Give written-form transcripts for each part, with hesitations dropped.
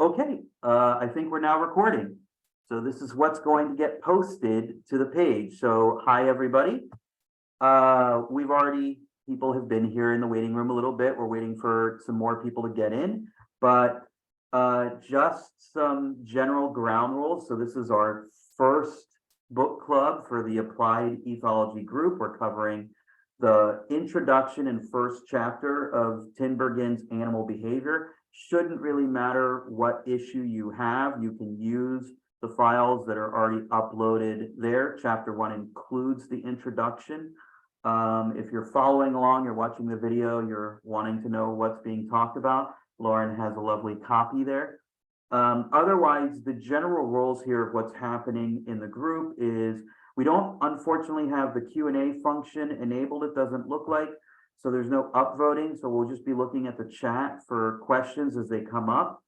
Okay, I think we're now recording. So this is what's going to get posted to the page. So hi, everybody. People have been here in the waiting room a little bit. We're waiting for some more people to get in, but just some general ground rules. So this is our first book club for the Applied Ethology group. We're covering the introduction and first chapter of Tinbergen's Animal Behavior. Shouldn't really matter what issue you have. You can use the files that are already uploaded there. Chapter 1 includes the introduction. If you're following along, you're watching the video, you're wanting to know what's being talked about, Lauren has a lovely copy there. Otherwise, the general rules here of what's happening in the group is we don't unfortunately have the Q&A function enabled, it doesn't look like. So there's no upvoting, so we'll just be looking at the chat for questions as they come up.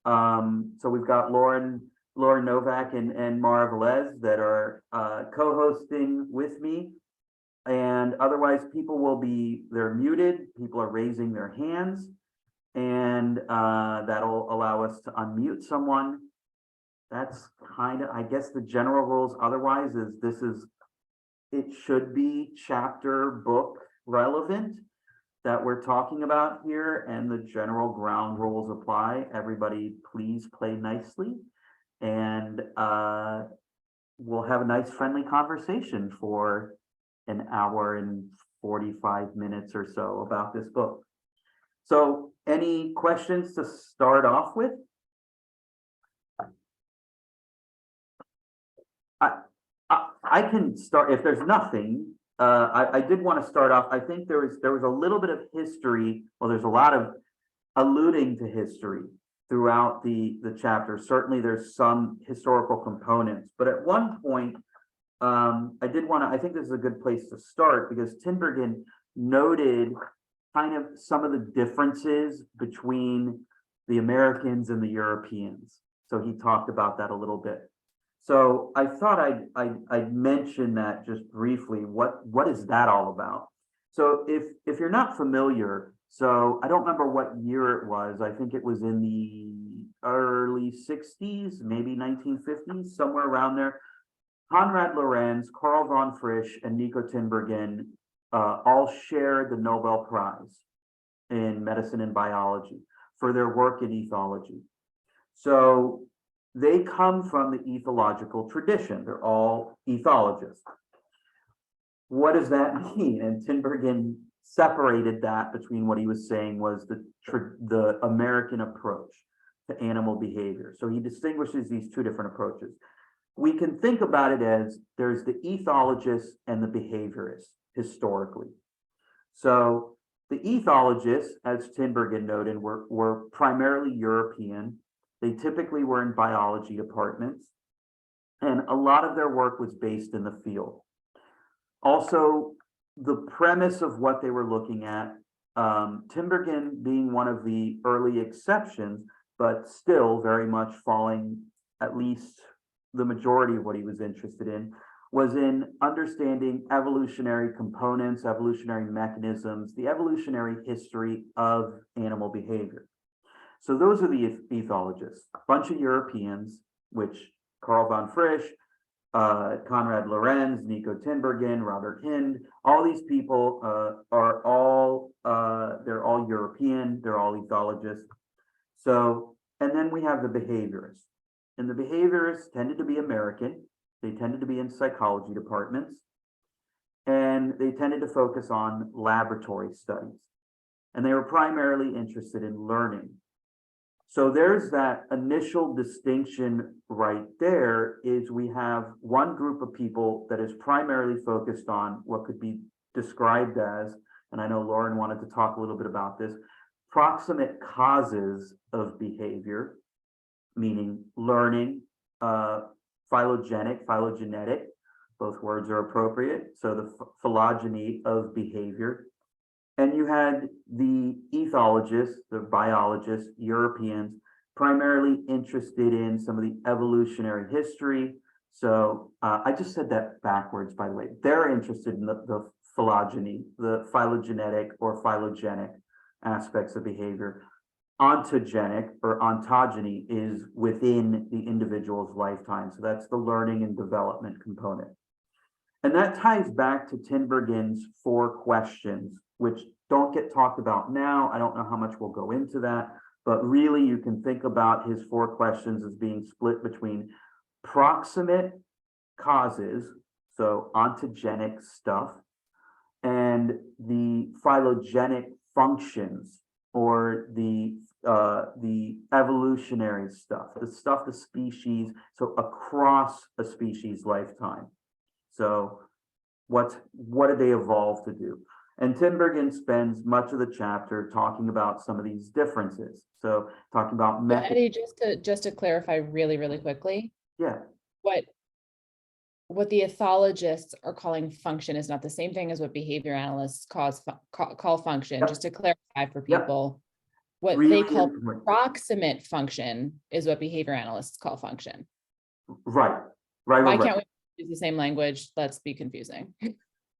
So we've got Lauren Novak and Mara Velez that are co-hosting with me. And otherwise, they're muted, people are raising their hands, and that'll allow us to unmute someone. That's kind of, I guess, the general rules. Otherwise, it should be chapter book relevant that we're talking about here, and the general ground rules apply. Everybody, please play nicely, and we'll have a nice friendly conversation for an hour and 45 minutes or so about this book. So any questions to start off with? I can start if there's nothing. I did want to start off. I think there was a little bit of history. Well, there's a lot of alluding to history throughout the chapter. Certainly, there's some historical components, but at one point, I think this is a good place to start because Tinbergen noted kind of some of the differences between the Americans and the Europeans. So he talked about that a little bit. So I thought I'd mention that just briefly. What is that all about? So if you're not familiar, so I don't remember what year it was. I think it was in the early 60s, maybe 1950s, somewhere around there. Konrad Lorenz, Carl von Frisch, and Nico Tinbergen all shared the Nobel Prize in medicine and biology for their work in ethology. So they come from the ethological tradition. They're all ethologists. What does that mean? And Tinbergen separated that between what he was saying was the American approach to animal behavior. So he distinguishes these two different approaches. We can think about it as there's the ethologists and the behaviorists historically. So the ethologists, as Tinbergen noted, were primarily European. They typically were in biology departments, and a lot of their work was based in the field. Also, the premise of what they were looking at, Tinbergen being one of the early exceptions, but still very much falling, at least the majority of what he was interested in, was in understanding evolutionary components, evolutionary mechanisms, the evolutionary history of animal behavior. So those are the ethologists, a bunch of Europeans, which Carl von Frisch, Konrad Lorenz, Nico Tinbergen, Robert Hind, all these people they're all European, they're all ethologists. So, and then we have the behaviorists. And the behaviorists tended to be American. They tended to be in psychology departments. And they tended to focus on laboratory studies. And they were primarily interested in learning. So there's that initial distinction right there is we have one group of people that is primarily focused on what could be described as, and I know Lauren wanted to talk a little bit about this, proximate causes of behavior, meaning learning, phylogenetic, both words are appropriate. So the phylogeny of behavior. And you had the ethologists, the biologists, Europeans, primarily interested in some of the evolutionary history. So I just said that backwards, by the way. They're interested in the phylogeny, the phylogenetic or phylogenic aspects of behavior. ontogenic or ontogeny is within the individual's lifetime. So that's the learning and development component. And that ties back to Tinbergen's 4 questions, which don't get talked about now. I don't know how much we'll go into that, but really you can think about his 4 questions as being split between proximate causes, so ontogenic stuff, and the phylogenetic functions, or the evolutionary stuff, the species, so across a species lifetime. So what did they evolve to do? And Tinbergen spends much of the chapter talking about some of these differences. So talking about method. Eddie, just to clarify really quickly. Yeah. What the ethologists are calling function is not the same thing as what behavior analysts call function. Yep. Just to clarify for people, yep. What really they call proximate function is what behavior analysts call function. Right. Why can't we use the same language? Let's be confusing.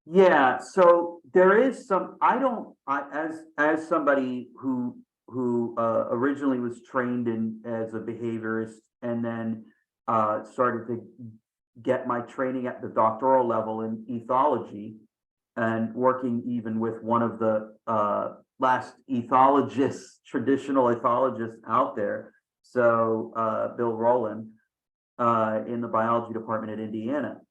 Yeah. So there is some. As somebody who originally was trained as a behaviorist and then started to get my training at the doctoral level in ethology, and working even with one of the last ethologists, traditional ethologists out there. So Bill Rowland in the biology department at Indiana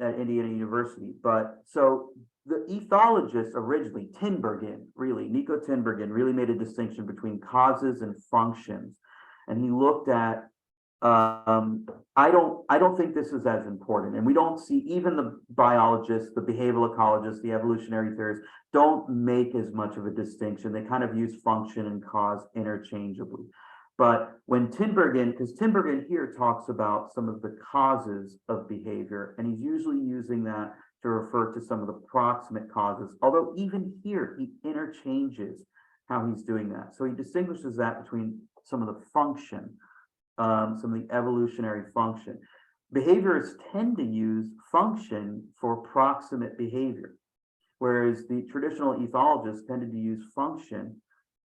University. But so the ethologist originally, Nico Tinbergen really made a distinction between causes and functions. And he looked at I don't think this is as important, and we don't see, even the biologists, the behavioral ecologists, the evolutionary theorists don't make as much of a distinction. They kind of use function and cause interchangeably. But when Tinbergen, because Tinbergen here talks about some of the causes of behavior, and he's usually using that to refer to some of the proximate causes, although even here he interchanges how he's doing that. So he distinguishes that between some of the function, some of the evolutionary function. Behaviorists tend to use function for proximate behavior, whereas the traditional ethologists tended to use function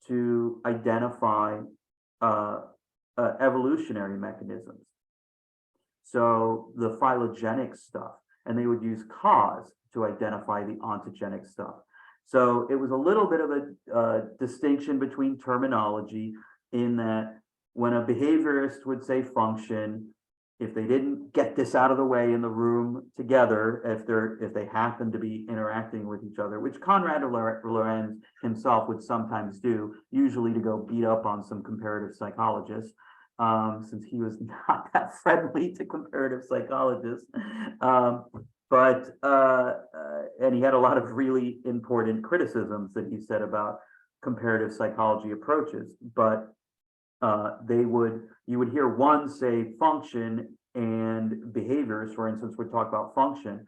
to identify evolutionary mechanisms. So the phylogenetic stuff, and they would use cause to identify the ontogenic stuff. So it was a little bit of a distinction between terminology, in that when a behaviorist would say function, if they didn't get this out of the way in the room together, if they happen to be interacting with each other, which Konrad Lorenz himself would sometimes do, usually to go beat up on some comparative psychologists, since he was not that friendly to comparative psychologists. And he had a lot of really important criticisms that he said about comparative psychology approaches, but you would hear one say function, and behaviors, for instance, would talk about function,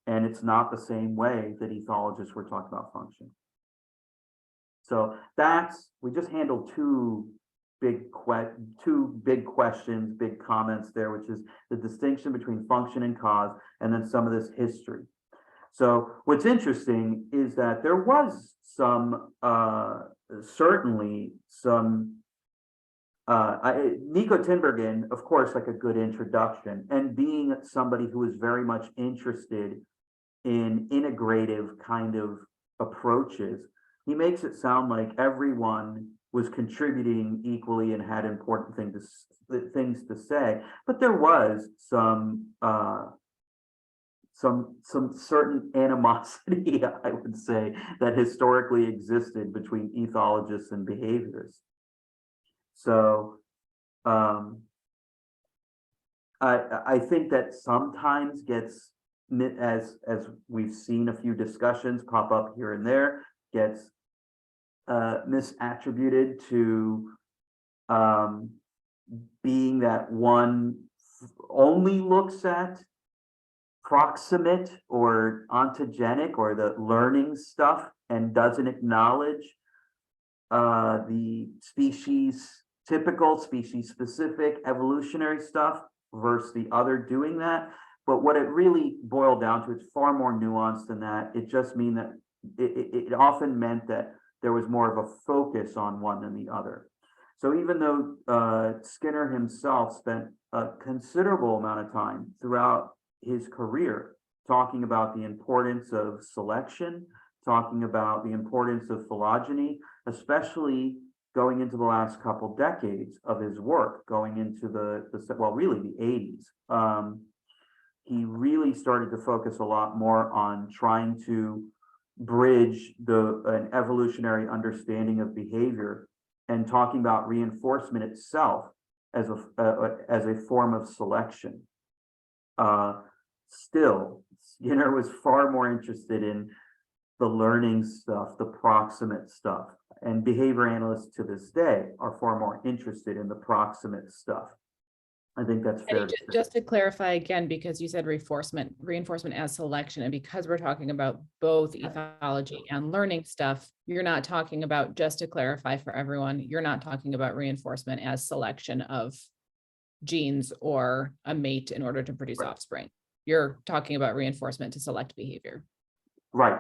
and it's not the same way that ethologists were talking about function. So we just handled two big questions, big comments there, which is the distinction between function and cause, and then some of this history. So what's interesting is that there was certainly some Nico Tinbergen, of course, like a good introduction, and being somebody who is very much interested in integrative kind of approaches, he makes it sound like everyone was contributing equally and had important things to say. But there was some certain animosity, I would say, that historically existed between ethologists and behaviorists. So I think that sometimes gets, as we've seen a few discussions pop up here and there, gets misattributed to being that one only looks at proximate or ontogenic or the learning stuff and doesn't acknowledge the typical species specific evolutionary stuff versus the other doing that. But what it really boiled down to, it's far more nuanced than that. It just means that it often meant that there was more of a focus on one than the other. So even though Skinner himself spent a considerable amount of time throughout his career talking about the importance of selection, talking about the importance of phylogeny, especially going into the last couple decades of his work, going into really the 80s. He really started to focus a lot more on trying to bridge an evolutionary understanding of behavior and talking about reinforcement itself as a form of selection. Still, Skinner was far more interested in the learning stuff, the proximate stuff, and behavior analysts to this day are far more interested in the proximate stuff. I think that's fair. Just to clarify again, because you said reinforcement as selection, and because we're talking about both ethology and learning stuff, you're not talking about, just to clarify for everyone, you're not talking about reinforcement as selection of genes or a mate in order to produce offspring. You're talking about reinforcement to select behavior. Right.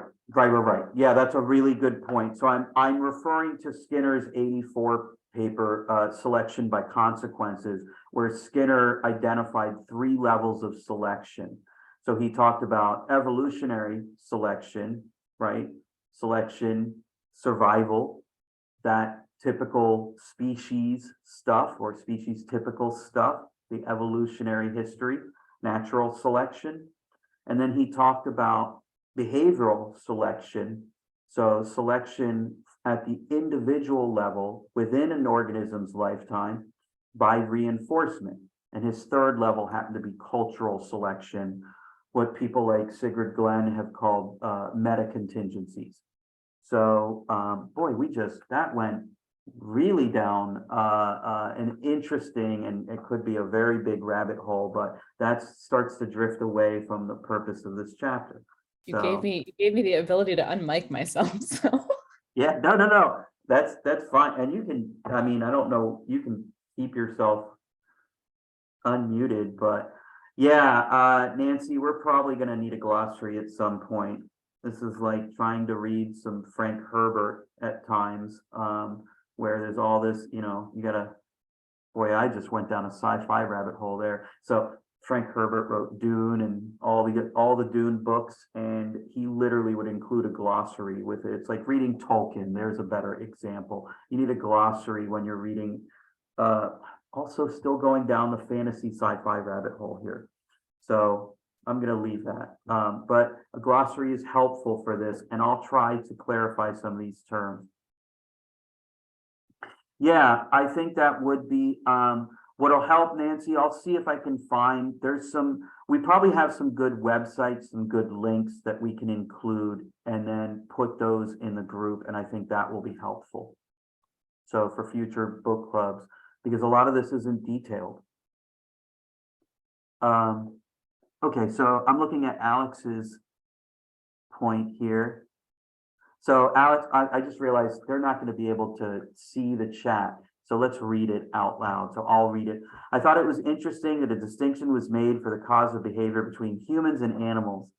Yeah, that's a really good point. So I'm referring to Skinner's 84 paper, Selection by Consequences, where Skinner identified 3 levels of selection. So he talked about evolutionary selection, right? Selection, survival, that typical species stuff or species typical stuff, the evolutionary history, natural selection. And then he talked about behavioral selection. So selection at the individual level within an organism's lifetime by reinforcement. And his third level happened to be cultural selection, what people like Sigrid Glenn have called meta-contingencies. So, boy, that went really down an interesting, and it could be a very big rabbit hole, but that starts to drift away from the purpose of this chapter. You gave me the ability to unmic myself. So yeah, no, that's fine. And you can, I mean, I don't know, you can keep yourself unmuted, but yeah, Nancy, we're probably going to need a glossary at some point. This is like trying to read some Frank Herbert at times, where there's all this, you gotta, boy, I just went down a sci-fi rabbit hole there. So Frank Herbert wrote Dune and all the Dune books, and he literally would include a glossary with it. It's like reading Tolkien. There's a better example. You need a glossary when you're reading, also still going down the fantasy sci-fi rabbit hole here. So I'm going to leave that. But a glossary is helpful for this, and I'll try to clarify some of these terms. Yeah, I think that would be what'll help, Nancy. I'll see if I can find, we probably have some good websites, some good links that we can include and then put those in the group. And I think that will be helpful. So for future book clubs, because a lot of this isn't detailed. Okay, so I'm looking at Alex's point here. So Alex, I just realized they're not going to be able to see the chat. So let's read it out loud. So I'll read it. I thought it was interesting that a distinction was made for the cause of behavior between humans and animals.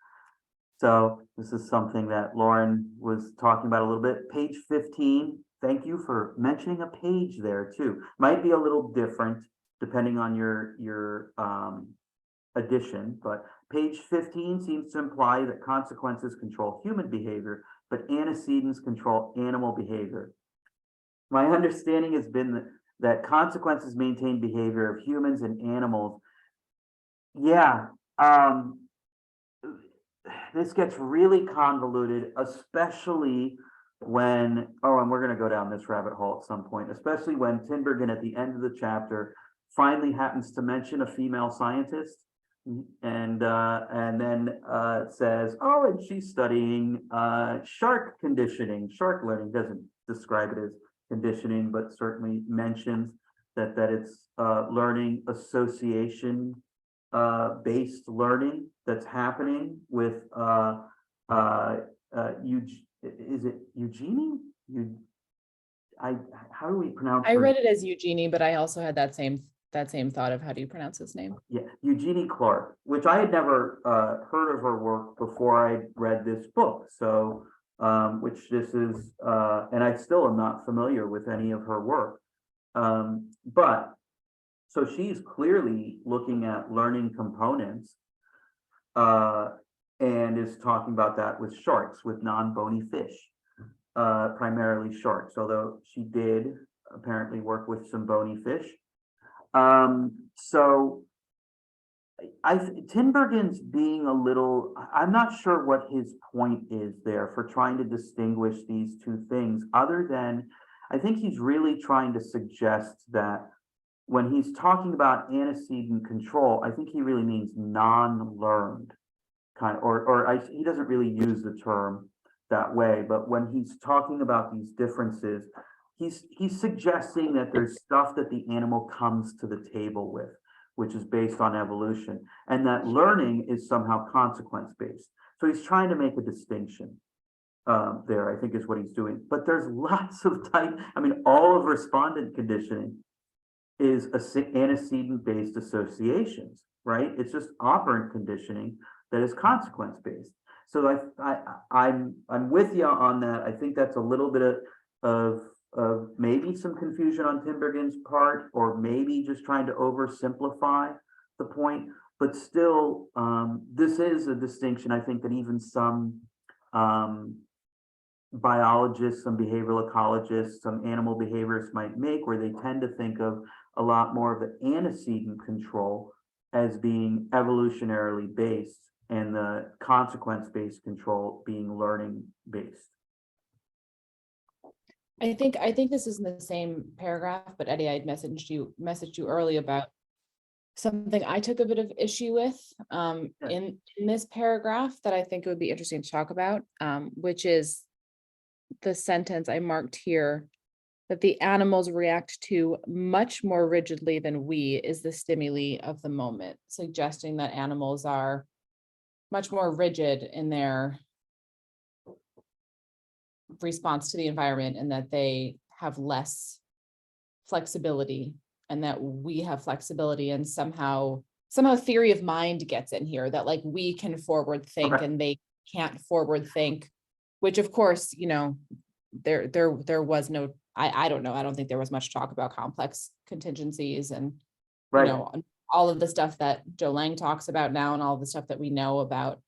So this is something that Lauren was talking about a little bit. Page 15. Thank you for mentioning a page there too. Might be a little different depending on your edition, but page 15 seems to imply that consequences control human behavior, but antecedents control animal behavior. My understanding has been that consequences maintain behavior of humans and animals. Yeah, this gets really convoluted, especially when, and we're going to go down this rabbit hole at some point, especially when Tinbergen at the end of the chapter finally happens to mention a female scientist. And then says, and she's studying shark conditioning, shark learning. Doesn't describe it as conditioning, but certainly mentions that it's learning association based learning that's happening with is it Eugenie? How do we pronounce? I read it as Eugenie, but I also had that same thought of how do you pronounce his name? Yeah, Eugenie Clark, which I had never heard of her work before I read this book. So which this is, and I still am not familiar with any of her work. But so she's clearly looking at learning components, and is talking about that with sharks, with non-bony fish, primarily sharks, although she did apparently work with some bony fish. So Tinbergen's being a little, I'm not sure what his point is there for trying to distinguish these two things, other than I think he's really trying to suggest that when he's talking about antecedent control, I think he really means non-learned kind of, he doesn't really use the term that way, but when he's talking about these differences, he's suggesting that there's stuff that the animal comes to the table with, which is based on evolution, and that learning is somehow consequence-based. So he's trying to make a distinction there, I think is what he's doing. But there's lots of I mean, all of respondent conditioning is antecedent-based associations, right? It's just operant conditioning that is consequence-based. So I'm with you on that. I think that's a little bit of maybe some confusion on Tinbergen's part, or maybe just trying to oversimplify the point. But still, this is a distinction I think that even some biologists, some behavioral ecologists, some animal behaviorists might make, where they tend to think of a lot more of the antecedent control as being evolutionarily based, and the consequence-based control being learning-based. I think this is in the same paragraph, but Eddie, I had messaged you early about something I took a bit of issue with in this paragraph that I think it would be interesting to talk about, which is the sentence I marked here, that the animals react to much more rigidly than we is the stimuli of the moment, suggesting that animals are much more rigid in their response to the environment, and that they have less flexibility, and that we have flexibility, and somehow theory of mind gets in here, that like we can forward think and they can't forward think, which of course, you know, there was no, I don't know, I don't think there was much talk about complex contingencies and you know, all of the stuff that Joe Lang talks about now, and all the stuff that we know about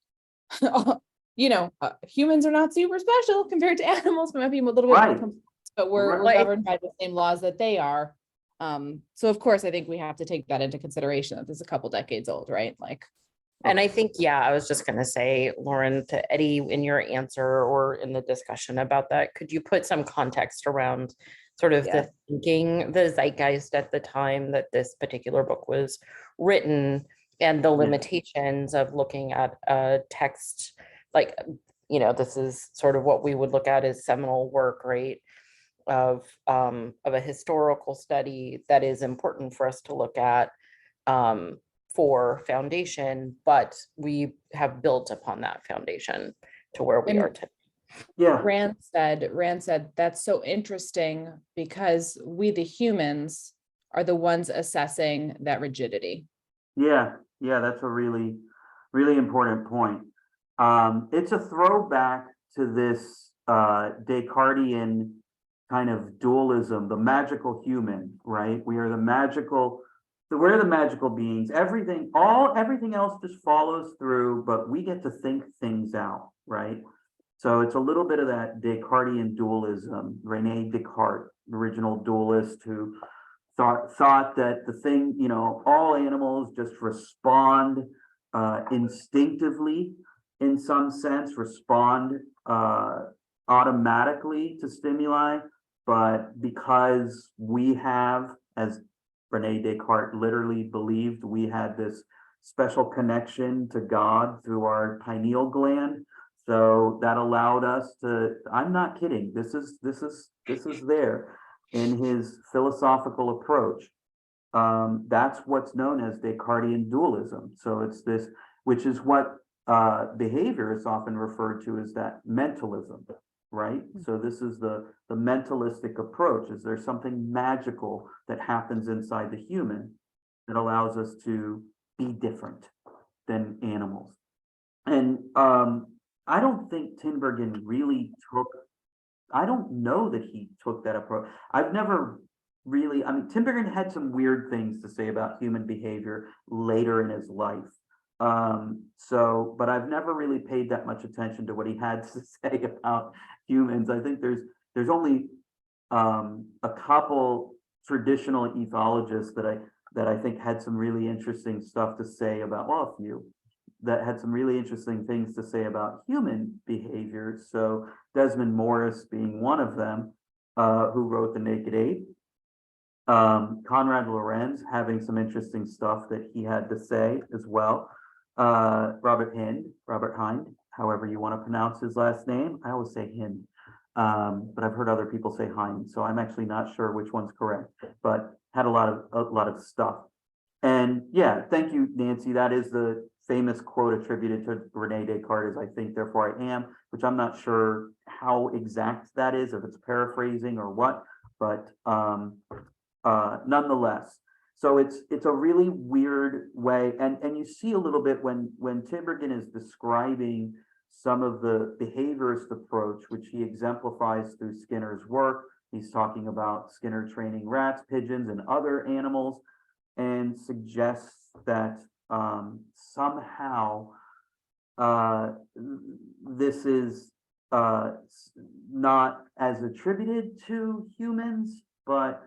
you know, humans are not super special compared to animals. We might be a little bit more complex, but we're governed by the same laws that they are. So of course, I think we have to take that into consideration, that this is a couple decades old, right? Like, and I think, yeah, I was just going to say, Lauren, to Eddie, in your answer or in the discussion about that, could you put some context around sort of the thinking, the zeitgeist at the time that this particular book was written, and the limitations of looking at a text, like, you know, this is sort of what we would look at as seminal work, right? Of a historical study that is important for us to look at for foundation, but we have built upon that foundation to where we are today. Yeah. Rand said, that's so interesting because we, the humans, are the ones assessing that rigidity. Yeah, that's a really, really important point. It's a throwback to this Descartesian kind of dualism, the magical human, right? We're the magical beings. Everything else just follows through, but we get to think things out, right? So it's a little bit of that Descartesian dualism. Rene Descartes, original dualist, who thought that the thing, you know, all animals just respond instinctively, in some sense, respond automatically to stimuli, but because we have, as Rene Descartes literally believed, we had this special connection to God through our pineal gland. So that allowed us to, I'm not kidding, this is there in his philosophical approach. That's what's known as Descartesian dualism. So it's this, which is what behavior is often referred to as that mentalism, right? So this is the mentalistic approach. Is there something magical that happens inside the human that allows us to be different than animals? And I don't think Tinbergen really took, I don't know that he took that approach. I've never really, I mean, Tinbergen had some weird things to say about human behavior later in his life. So, but I've never really paid that much attention to what he had to say about humans. I think there's only a couple traditional ethologists that I think had some really interesting stuff to say about, well, a few that had some really interesting things to say about human behavior. So Desmond Morris being one of them, who wrote The Naked Ape. Conrad Lorenz having some interesting stuff that he had to say as well. Robert Hind, however you want to pronounce his last name. I always say Hind, but I've heard other people say Hind, so I'm actually not sure which one's correct, but had a lot of stuff. And yeah, thank you, Nancy. That is the famous quote attributed to Rene Descartes, I think, therefore I am, which I'm not sure how exact that is, if it's paraphrasing or what, but nonetheless. So it's a really weird way, and you see a little bit when Tinbergen is describing some of the behaviorist approach, which he exemplifies through Skinner's work. He's talking about Skinner training rats, pigeons, and other animals, and suggests that somehow this is not as attributed to humans, but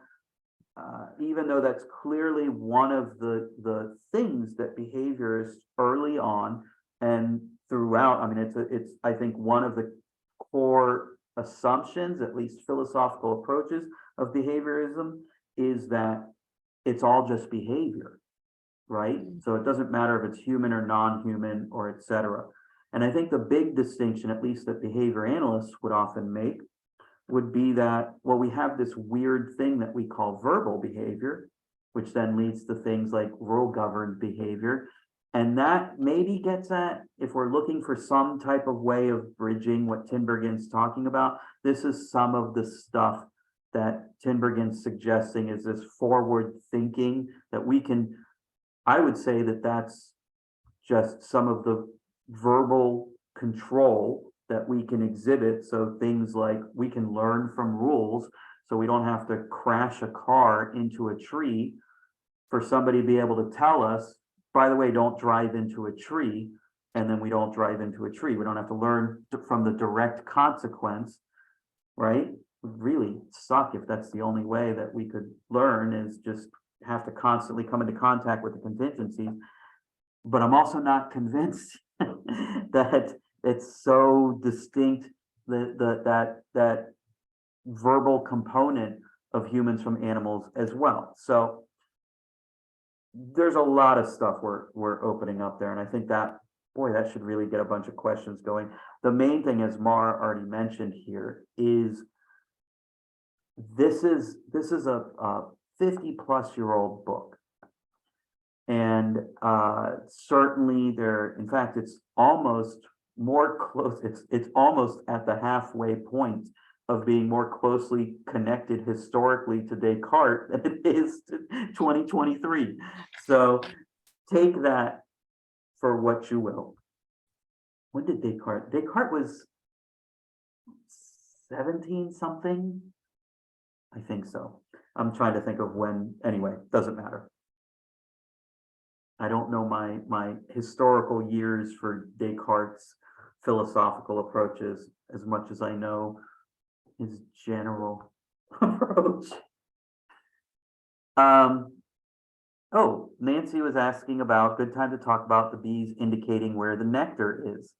even though that's clearly one of the things that behaviorists early on and throughout, I mean, it's I think one of the core assumptions, at least philosophical approaches of behaviorism, is that it's all just behavior, right? So it doesn't matter if it's human or non-human or et cetera. And I think the big distinction, at least that behavior analysts would often make, would be that, well, we have this weird thing that we call verbal behavior, which then leads to things like rule-governed behavior. And that maybe gets at, if we're looking for some type of way of bridging what Tinbergen's talking about, this is some of the stuff that Tinbergen's suggesting is this forward thinking that we can, I would say that that's just some of the verbal control that we can exhibit. So things like we can learn from rules, so we don't have to crash a car into a tree for somebody to be able to tell us, by the way, don't drive into a tree, and then we don't drive into a tree. We don't have to learn from the direct consequence, right? It would really suck if that's the only way that we could learn, is just have to constantly come into contact with the contingencies. But I'm also not convinced that it's so distinct, that verbal component of humans from animals as well. So there's a lot of stuff we're opening up there, and I think that, boy, that should really get a bunch of questions going. The main thing, as Mara already mentioned here, is this is a 50-plus-year-old book. And certainly there, in fact, it's almost more close, it's almost at the halfway point of being more closely connected historically to Descartes than it is to 2023. So take that for what you will. When did Descartes? Descartes was 17 something? I think so. I'm trying to think of when, anyway, doesn't matter. I don't know my historical years for Descartes' philosophical approaches as much as I know his general approach. Oh, Nancy was asking about, good time to talk about the bees indicating where the nectar is.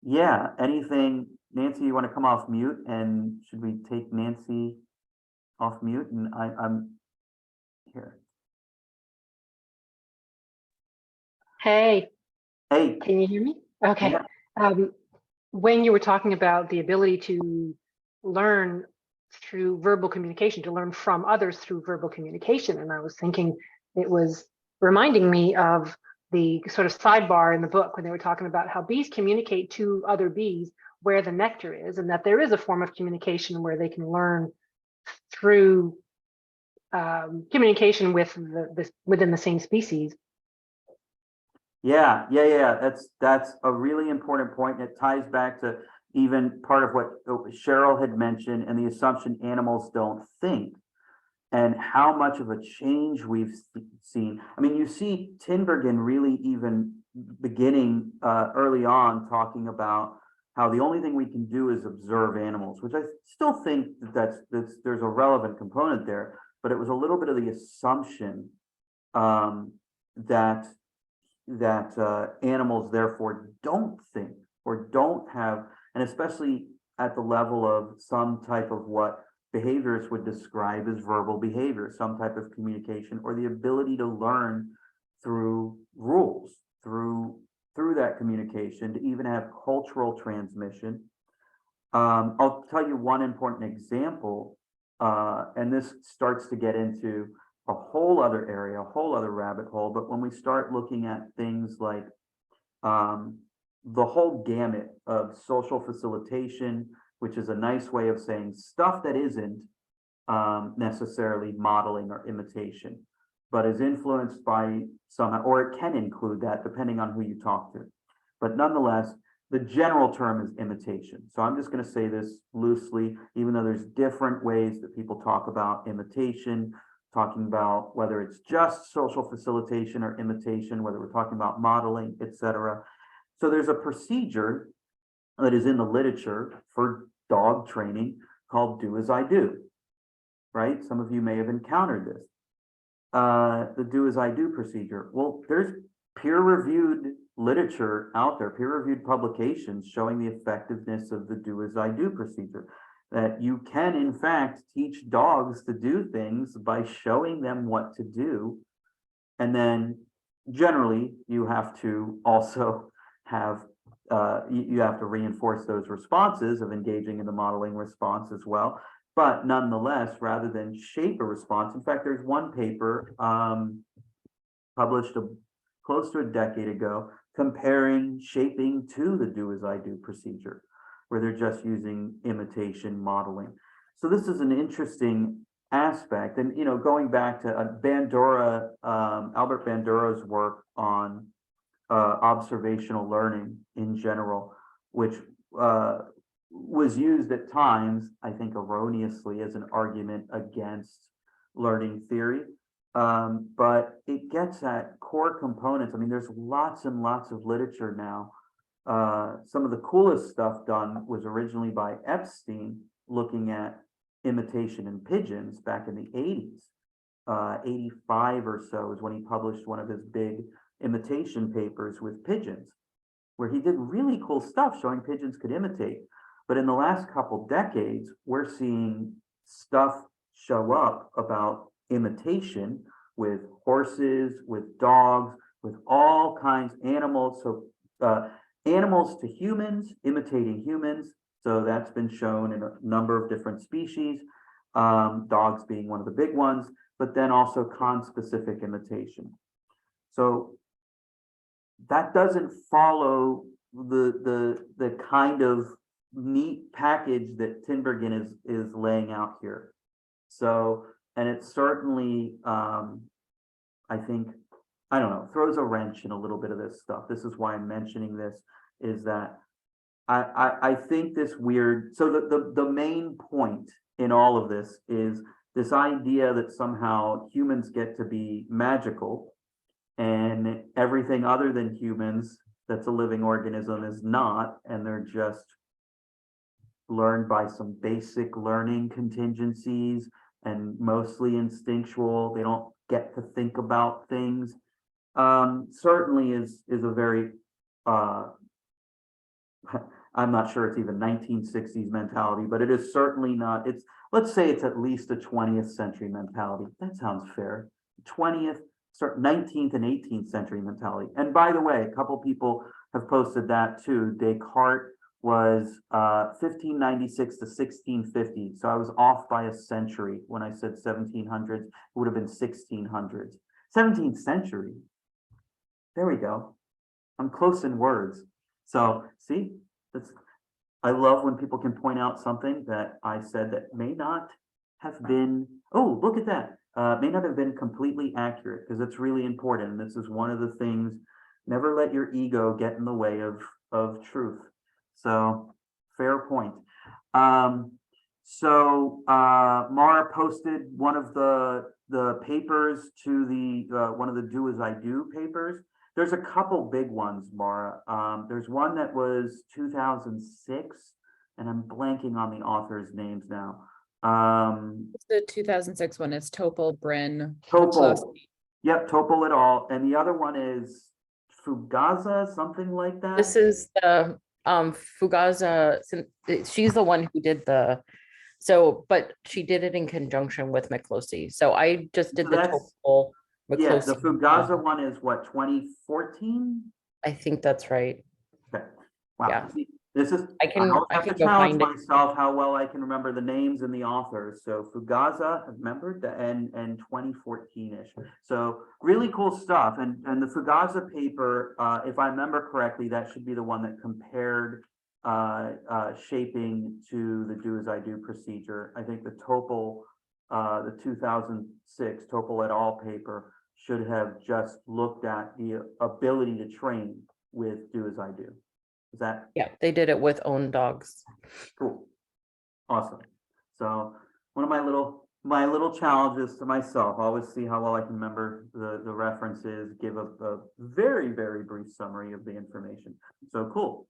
Yeah, anything, Nancy, you want to come off mute, and should we take Nancy off mute? And I'm here. Hey. Hey. Can you hear me? Okay. Yeah. When you were talking about the ability to learn through verbal communication, to learn from others through verbal communication, and I was thinking it was reminding me of the sort of sidebar in the book when they were talking about how bees communicate to other bees where the nectar is, and that there is a form of communication where they can learn through communication with within the same species. Yeah, yeah, yeah. That's a really important point, and it ties back to even part of what Cheryl had mentioned and the assumption animals don't think, and how much of a change we've seen. I mean, you see Tinbergen really even beginning early on talking about how the only thing we can do is observe animals, which I still think that's there's a relevant component there, but it was a little bit of the assumption um, that animals therefore don't think or don't have, and especially at the level of some type of what behaviorists would describe as verbal behavior, some type of communication, or the ability to learn through rules, through that communication, to even have cultural transmission. I'll tell you one important example, and this starts to get into a whole other area, a whole other rabbit hole. But when we start looking at things like the whole gamut of social facilitation, which is a nice way of saying stuff that isn't necessarily modeling or imitation, but is influenced by some, or it can include that depending on who you talk to. But nonetheless, the general term is imitation. So I'm just going to say this loosely, even though there's different ways that people talk about imitation, talking about whether it's just social facilitation or imitation, whether we're talking about modeling, etc. So there's a procedure that is in the literature for dog training called do as I do, right? Some of you may have encountered this. The do as I do procedure. Well, there's peer-reviewed literature out there, peer-reviewed publications showing the effectiveness of the do as I do procedure. That you can, in fact, teach dogs to do things by showing them what to do. And then generally, you have to also have, you have to reinforce those responses of engaging in the modeling response as well. But nonetheless, rather than shape a response, in fact, there's one paper published close to a decade ago comparing shaping to the do as I do procedure, where they're just using imitation modeling. So this is an interesting aspect. And, you know, going back to Albert Bandura's work on observational learning in general, which was used at times, I think erroneously, as an argument against learning theory. But it gets at core components. I mean, there's lots and lots of literature now. Some of the coolest stuff done was originally by Epstein, looking at imitation in pigeons back in the 80s. 85 or so is when he published one of his big imitation papers with pigeons, where he did really cool stuff showing pigeons could imitate. But in the last couple decades, we're seeing stuff show up about imitation with horses, with dogs, with all kinds of animals. So animals to humans, imitating humans. So that's been shown in a number of different species, dogs being one of the big ones, but then also conspecific imitation. So that doesn't follow the kind of neat package that Tinbergen is laying out here. So, and it certainly, I think, I don't know, throws a wrench in a little bit of this stuff. This is why I'm mentioning this, is that I think this weird, so the main point in all of this is this idea that somehow humans get to be magical and everything other than humans that's a living organism is not, and they're just learned by some basic learning contingencies and mostly instinctual. They don't get to think about things. Certainly is a very I'm not sure it's even 1960s mentality, but it is certainly not. It's, let's say it's at least a 20th century mentality. That sounds fair. 20th, 19th and 18th century mentality. And by the way, a couple people have posted that too. Descartes was 1596 to 1650. So I was off by a century when I said 1700s. It would have been 1600s. 17th century. There we go. I'm close in words. So see, I love when people can point out something that I said that may not have been, oh, look at that, may not have been completely accurate, because it's really important. And this is one of the things Never let your ego get in the way of truth. So fair point. Mara posted one of the papers to the one of the Do As I Do papers. There's a couple big ones, Mara. There's one that was 2006, and I'm blanking on the author's names now. The 2006 one is Topol, Bryn, Topol. McCluskey. Yep, Topol et al. And the other one is Fugaza, something like that. This is the Fugaza. She's the one who did but she did it in conjunction with McCluskey. So I just did So the that's- Topol. Yeah, the McCluskey. Fugaza one is what, 2014? I think that's right. Okay. Wow. Yeah. See, this is I can always have to go challenge find it. myself how well I can remember the names and the authors. So Fugaza, I remembered the and 2014-ish. So really cool stuff. And the Fugaza paper, if I remember correctly, that should be the one that compared shaping to the Do As I Do procedure. I think the Topol, the 2006 Topol et al. Paper should have just looked at the ability to train with Do As I Do. Is that Yeah, they did it with own dogs. cool? Awesome. So one of my little challenges to myself, I always see how well I can remember the references, give a very, very brief summary of the information. So cool.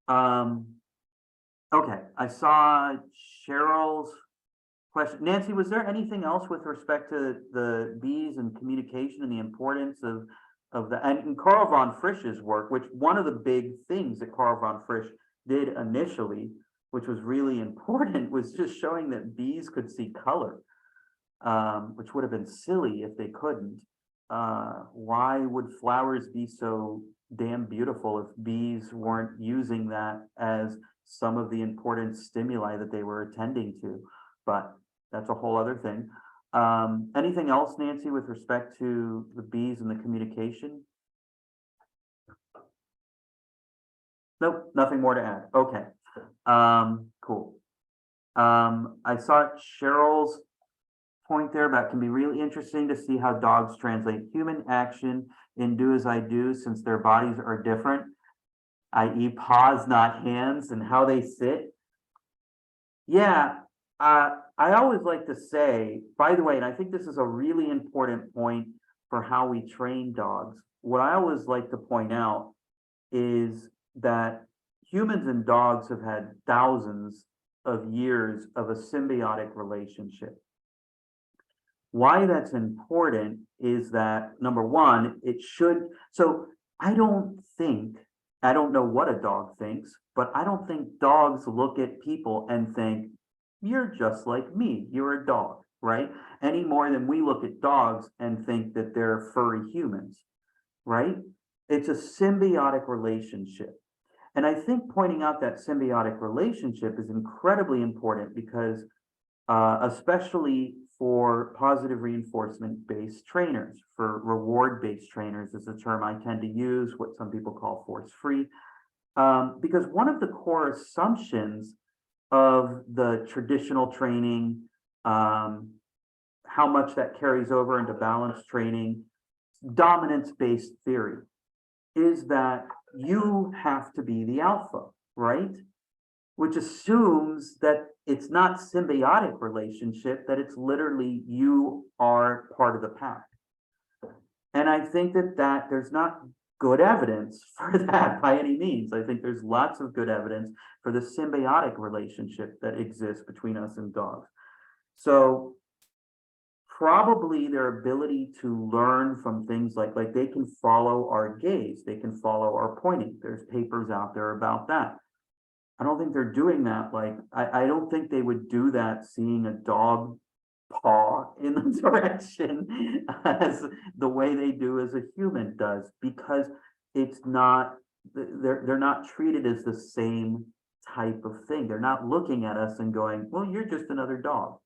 Okay, I saw Cheryl's question. Nancy, was there anything else with respect to the bees and communication and the importance of the, and Carl von Frisch's work, which one of the big things that Carl von Frisch did initially, which was really important, was just showing that bees could see color, which would have been silly if they couldn't. Why would flowers be so damn beautiful if bees weren't using that as some of the important stimuli that they were attending to? But that's a whole other thing. Anything else, Nancy, with respect to the bees and the communication? Nope, nothing more to add. Okay. Cool. I saw Cheryl's point there about can be really interesting to see how dogs translate human action in Do As I Do, since their bodies are different, i.e. paws, not hands, and how they sit. Yeah, I always like to say, by the way, and I think this is a really important point for how we train dogs. What I always like to point out is that humans and dogs have had thousands of years of a symbiotic relationship. Why that's important is that, number one, so I don't know what a dog thinks, but I don't think dogs look at people and think, you're just like me, you're a dog, right? Any more than we look at dogs and think that they're furry humans, right? It's a symbiotic relationship. And I think pointing out that symbiotic relationship is incredibly important because especially for positive reinforcement-based trainers, for reward-based trainers is the term I tend to use, what some people call force-free, because one of the core assumptions of the traditional training, how much that carries over into balance training, dominance-based theory, is that you have to be the alpha, right? Which assumes that it's not symbiotic relationship, that it's literally you are part of the pack. And I think that there's not good evidence for that by any means. I think there's lots of good evidence for the symbiotic relationship that exists between us and dogs. So probably their ability to learn from things like they can follow our gaze, they can follow our pointing. There's papers out there about that. I don't think they're doing that. I don't think they would do that seeing a dog paw in the direction as the way they do as a human does, because it's not, they're not treated as the same type of thing. They're not looking at us and going, well, you're just another dog.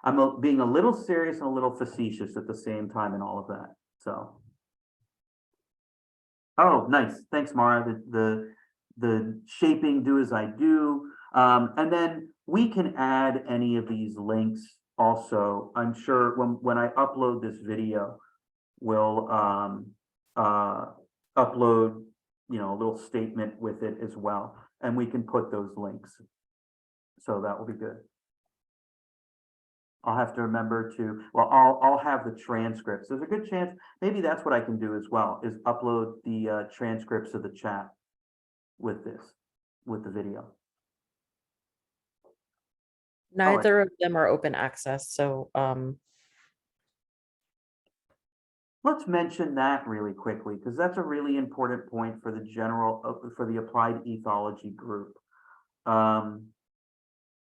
I'm being a little serious and a little facetious at the same time in all of that. So. Oh, nice. Thanks, Mara. The shaping Do As I Do. And then we can add any of these links also, I'm sure when I upload this video, we'll upload, a little statement with it as well, and we can put those links. So that will be good. I'll have to remember to, well, I'll have the transcripts. There's a good chance, maybe that's what I can do as well, is upload the transcripts of the chat with the video. Neither of them are open access, so Let's mention that really quickly, because that's a really important point for for the Applied Ethology group.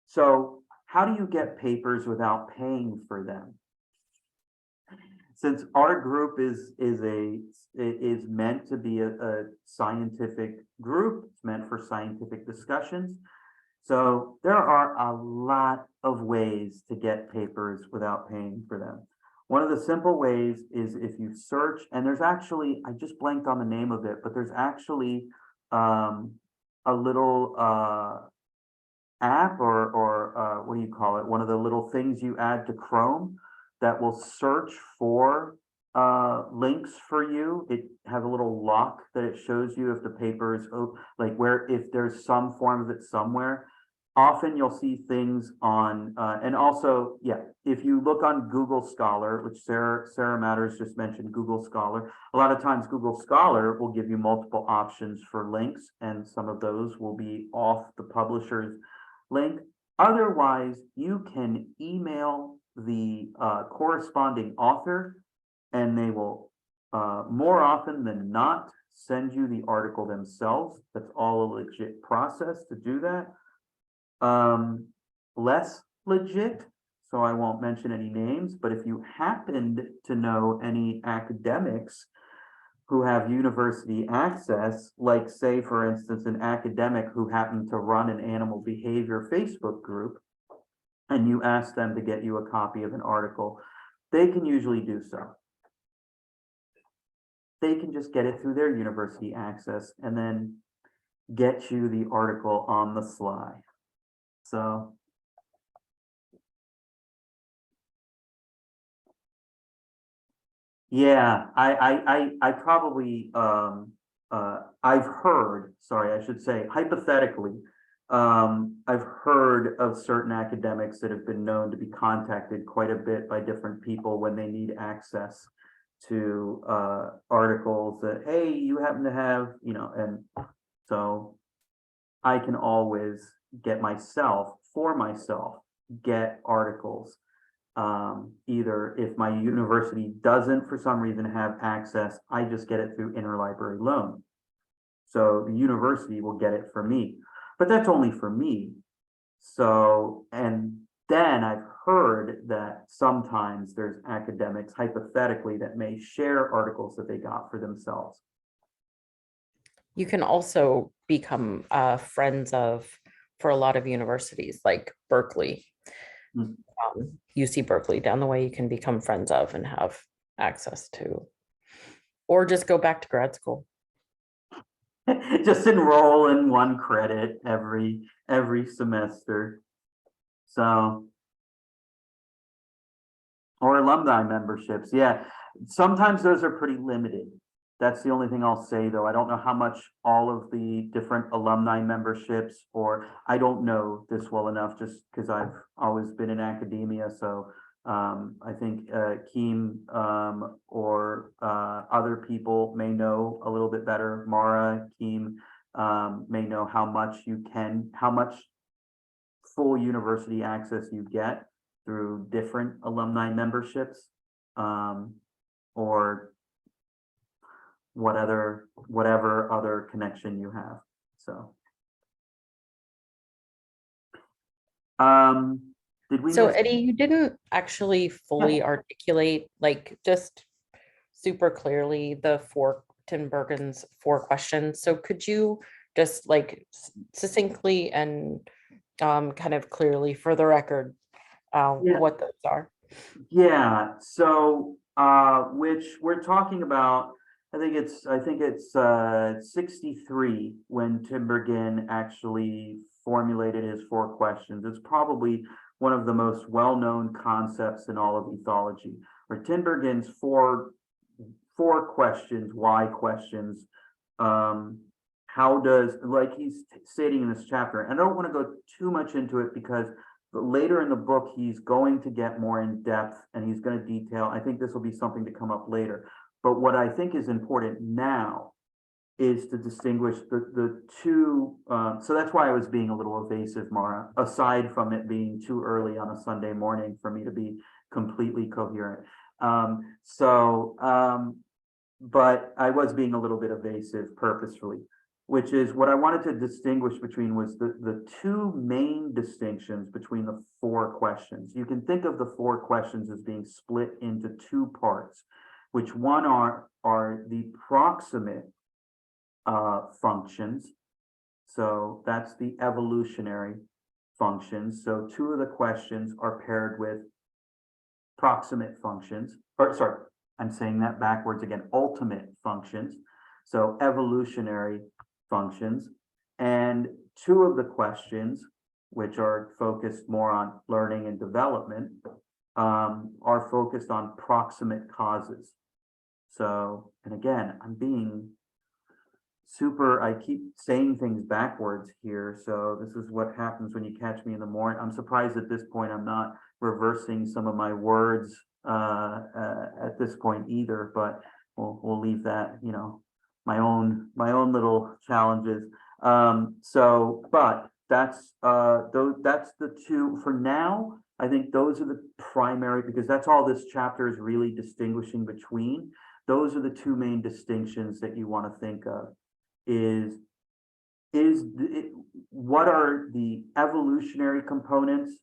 So how do you get papers without paying for them? Since our group is meant to be a scientific group, it's meant for scientific discussions. So there are a lot of ways to get papers without paying for them. One of the simple ways is if you search, and there's actually, I just blanked on the name of it, but there's actually a little app or what do you call it? One of the little things you add to Chrome that will search for links for you. It has a little lock that it shows you if the paper is like if there's some form of it somewhere. Often you'll see things on, and also, yeah, if you look on Google Scholar, which Sarah Matters just mentioned Google Scholar, a lot of times Google Scholar will give you multiple options for links, and some of those will be off the publisher's link. Otherwise, you can email the corresponding author, and they will, more often than not, send you the article themselves. That's all a legit process to do that. Less legit, so I won't mention any names, but if you happened to know any academics who have university access, like say, for instance, an academic who happened to run an animal behavior Facebook group, and you ask them to get you a copy of an article, they can usually do so. They can just get it through their university access and then get you the article on the sly. So yeah, I probably I've heard, sorry, I should say hypothetically, I've heard of certain academics that have been known to be contacted quite a bit by different people when they need access to articles that, hey, you happen to have, and so I can always get get articles. Either if my university doesn't for some reason have access, I just get it through interlibrary loan. So the university will get it for me, but that's only for me. So, and then I've heard that sometimes there's academics hypothetically that may share articles that they got for themselves. You can also become friends of, for a lot of universities like Berkeley, UC Berkeley down the way, you can become friends of and have access to, or just go back to grad school. Just enroll in one credit every semester. So, or alumni memberships. Yeah, sometimes those are pretty limited. That's the only thing I'll say, though. I don't know how much all of the different alumni memberships, or I don't know this well enough just because I've always been in academia. So I think Keem or other people may know a little bit better. Mara, Keem may know how much full university access you get through different alumni memberships, or whatever other connection you have. So did we So miss- Eddie, you didn't actually fully articulate, like, just super clearly the Tinbergen's 4 questions. So could you just like succinctly and kind of clearly for the record what those are? Yeah, so which we're talking about, I think it's 63 when Tinbergen actually formulated his 4 questions. It's probably one of the most well-known concepts in all of ethology, or Tinbergen's four questions, why questions. How does, like he's stating in this chapter, and I don't want to go too much into it because later in the book, he's going to get more in depth and he's going to detail. I think this will be something to come up later. But what I think is important now is to distinguish the two. So that's why I was being a little evasive, Mara, aside from it being too early on a Sunday morning for me to be completely coherent. But I was being a little bit evasive purposefully, which is what I wanted to distinguish between was the two main distinctions between the four questions. You can think of the four questions as being split into two parts, which one are the proximate functions. So that's the evolutionary functions. So two of the questions are paired with proximate functions, or sorry, I'm saying that backwards again, ultimate functions. So evolutionary functions, and two of the questions, which are focused more on learning and development, are focused on proximate causes. So, and again, I'm being super, I keep saying things backwards here. So this is what happens when you catch me in the morning. I'm surprised at this point I'm not reversing some of my words at this point either, but we'll leave that, you know, my own little challenges. But that's the two for now. I think those are the primary, because that's all this chapter is really distinguishing between. Those are the two main distinctions that you want to think of. What are the evolutionary components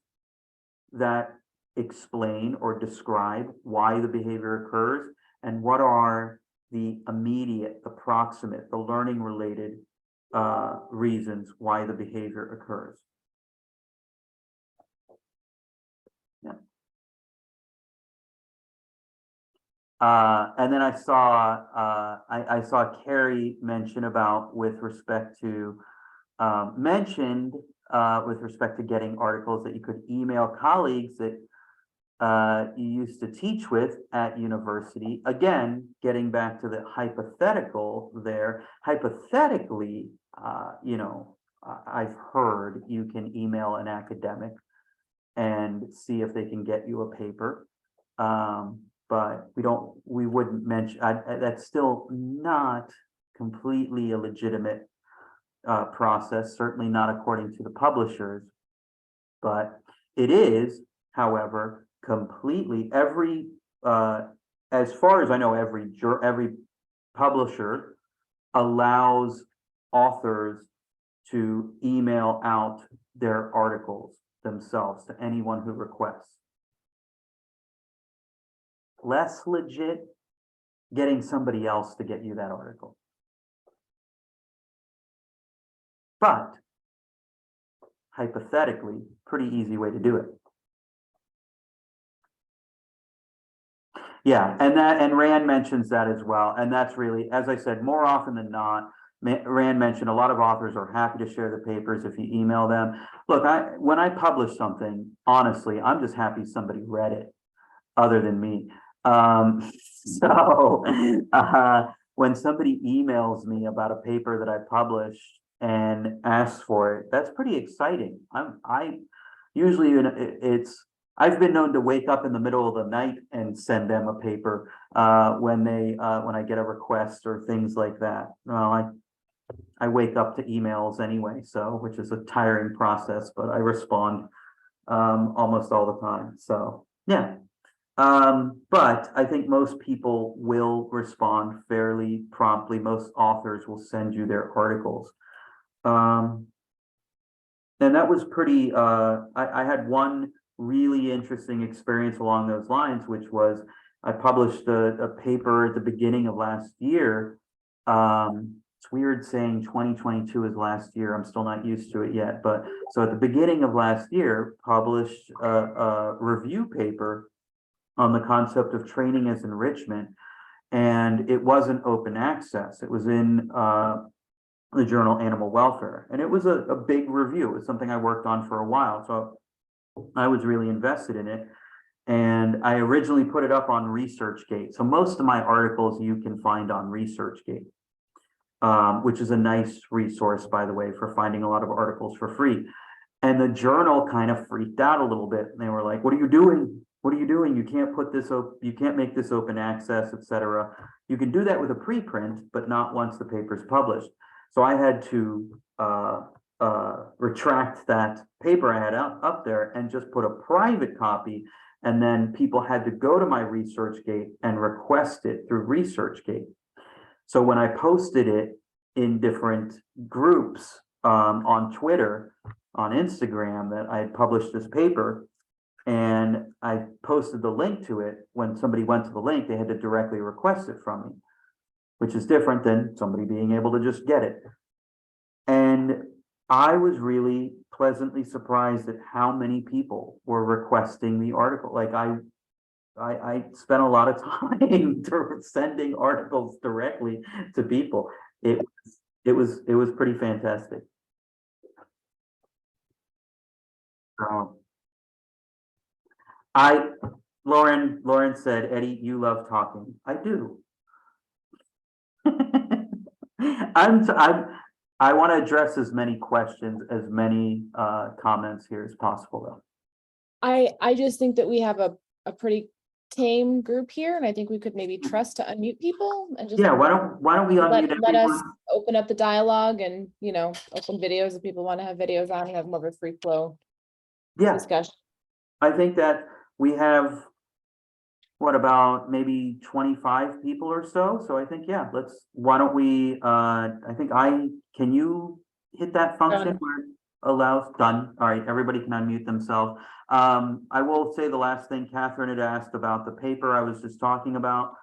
that explain or describe why the behavior occurs, and what are the immediate, the proximate, the learning related reasons why the behavior occurs. Yeah. And then I saw Carrie mention about with respect to with respect to getting articles that you could email colleagues that you used to teach with at university. Again, getting back to the hypothetical there, hypothetically, you know, I've heard you can email an academic and see if they can get you a paper. But we wouldn't mention, that's still not completely a legitimate process, certainly not according to the publishers, but it is, however, completely as far as I know, every publisher allows authors to email out their articles themselves to anyone who requests. Less legit getting somebody else to get you that article. But hypothetically, pretty easy way to do it. Yeah, and Rand mentions that as well. And that's really, as I said, more often than not, Rand mentioned a lot of authors are happy to share the papers if you email them. Look, when I publish something, honestly, I'm just happy somebody read it other than me. When somebody emails me about a paper that I published and asks for it, that's pretty exciting. I usually I've been known to wake up in the middle of the night and send them a paper when I get a request or things like that. Well, I wake up to emails anyway, so which is a tiring process, but I respond almost all the time. So yeah. But I think most people will respond fairly promptly. Most authors will send you their articles. And that was pretty, I had one really interesting experience along those lines, which was I published a paper at the beginning of last year. It's weird saying 2022 is last year. I'm still not used to it yet. But so at the beginning of last year, published a review paper on the concept of training as enrichment, and it wasn't open access. It was in the journal Animal Welfare, and it was a big review. It was something I worked on for a while, so I was really invested in it. And I originally put it up on ResearchGate. So most of my articles you can find on ResearchGate, which is a nice resource, by the way, for finding a lot of articles for free. And the journal kind of freaked out a little bit. And they were like, what are you doing? What are you doing? You can't put this up, you can't make this open access, etc. You can do that with a preprint, but not once the paper's published. So I had to retract that paper I had up there and just put a private copy. And then people had to go to my ResearchGate and request it through ResearchGate. So when I posted it in different groups on Twitter, on Instagram, that I had published this paper, and I posted the link to it, when somebody went to the link, they had to directly request it from me, which is different than somebody being able to just get it. And I was really pleasantly surprised at how many people were requesting the article. Like I spent a lot of time sending articles directly to people. It was pretty fantastic. Lauren said, Eddie, you love talking. I do. I want to address as many questions, as many comments here as possible, though. I just think that we have a pretty tame group here, and I think we could maybe trust to unmute people and just, yeah, why don't we unmute let us everyone? open up the dialogue and, you know, open videos if people want to have videos on and have more of a free flow Yeah, discussion. I think that we have, what, about maybe 25 people or so? So I think, yeah, why don't we, can you hit that function Done. where it allows, done? All right, everybody can unmute themselves. I will say the last thing Catherine had asked about the paper I was just talking about.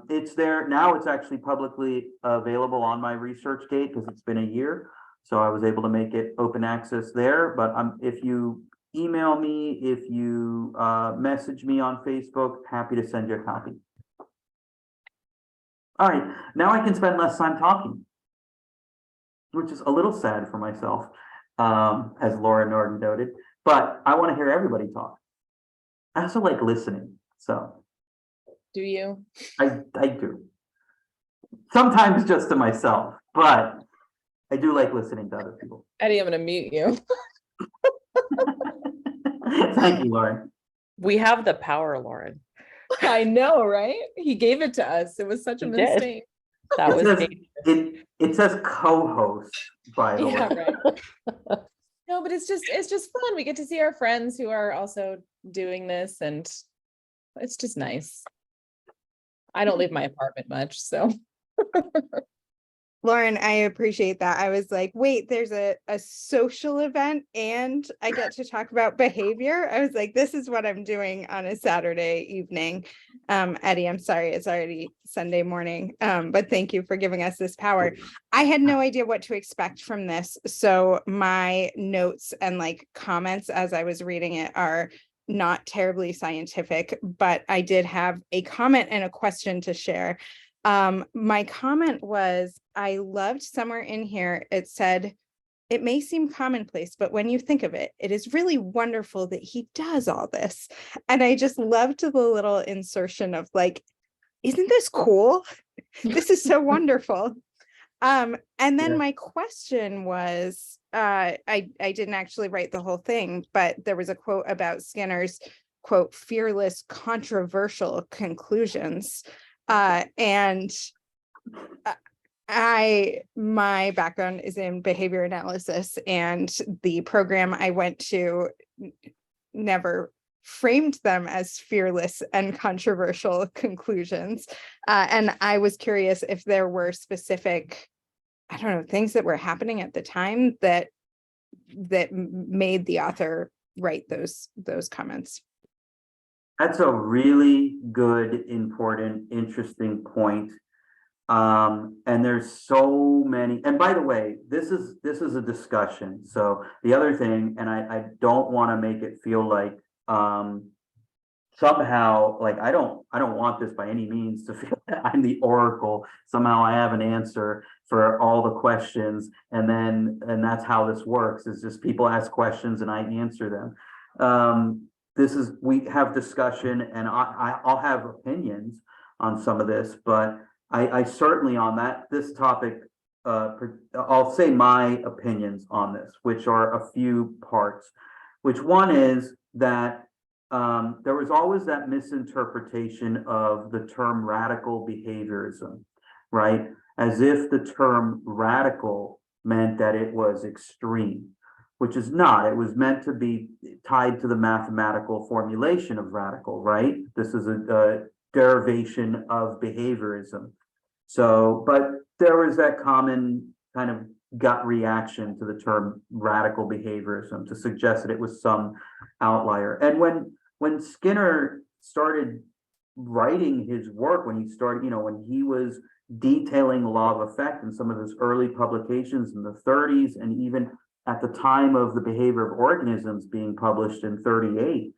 It's there now. It's actually publicly available on my ResearchGate because it's been a year. So I was able to make it open access there. But if you email me, if you message me on Facebook, happy to send you a copy. All right, now I can spend less time talking, which is a little sad for myself, as Laura Norton noted, but I want to hear everybody talk. I also like listening, so. Do you? I do. Sometimes just to myself, but I do like listening to other people. Eddie, I'm gonna mute you. Thank you, Lauren. We have the power, Lauren. I know, right? He gave it to us. It was such a He did. mistake. That It was says, dangerous. it says co-host, by the Yeah, way. right. No, but it's just fun. We get to see our friends who are also doing this, and it's just nice. I don't leave my apartment much, so. Lauren, I appreciate that. I was like, wait, there's a social event and I get to talk about behavior. I was like, this is what I'm doing on a Saturday evening. Eddie, I'm sorry, it's already Sunday morning, but thank you for giving us this power. I had no idea what to expect from this. So my notes and like comments as I was reading it are not terribly scientific, but I did have a comment and a question to share. My comment was, I loved somewhere in here, it said, it may seem commonplace, but when you think of it, it is really wonderful that he does all this. And I just loved the little insertion of like, isn't this cool? This is so wonderful. And then my question was, I didn't actually write the whole thing, but there was a quote about Skinner's quote, fearless, controversial conclusions. And my background is in behavior analysis, and the program I went to never framed them as fearless and controversial conclusions. And I was curious if there were specific, I don't know, things that were happening at the time that made the author write those comments. That's a really good, important, interesting point. And there's so many, and by the way, this is a discussion. So the other thing, and I don't want to make it feel like somehow like I don't want this by any means to feel that I'm the oracle. Somehow I have an answer for all the questions, and that's how this works, is just people ask questions and I answer them. we have discussion, and I'll have opinions on some of this, but I certainly on this topic, I'll say my opinions on this, which are a few parts, which one is that there was always that misinterpretation of the term radical behaviorism, right? As if the term radical meant that it was extreme, which is not. It was meant to be tied to the mathematical formulation of radical, right? This is a derivation of behaviorism. So, but there was that common kind of gut reaction to the term radical behaviorism to suggest that it was some outlier. And when Skinner started writing his work, when he started, when he was detailing the law of effect in some of his early publications in the 30s, and even at the time of the behavior of organisms being published in 38,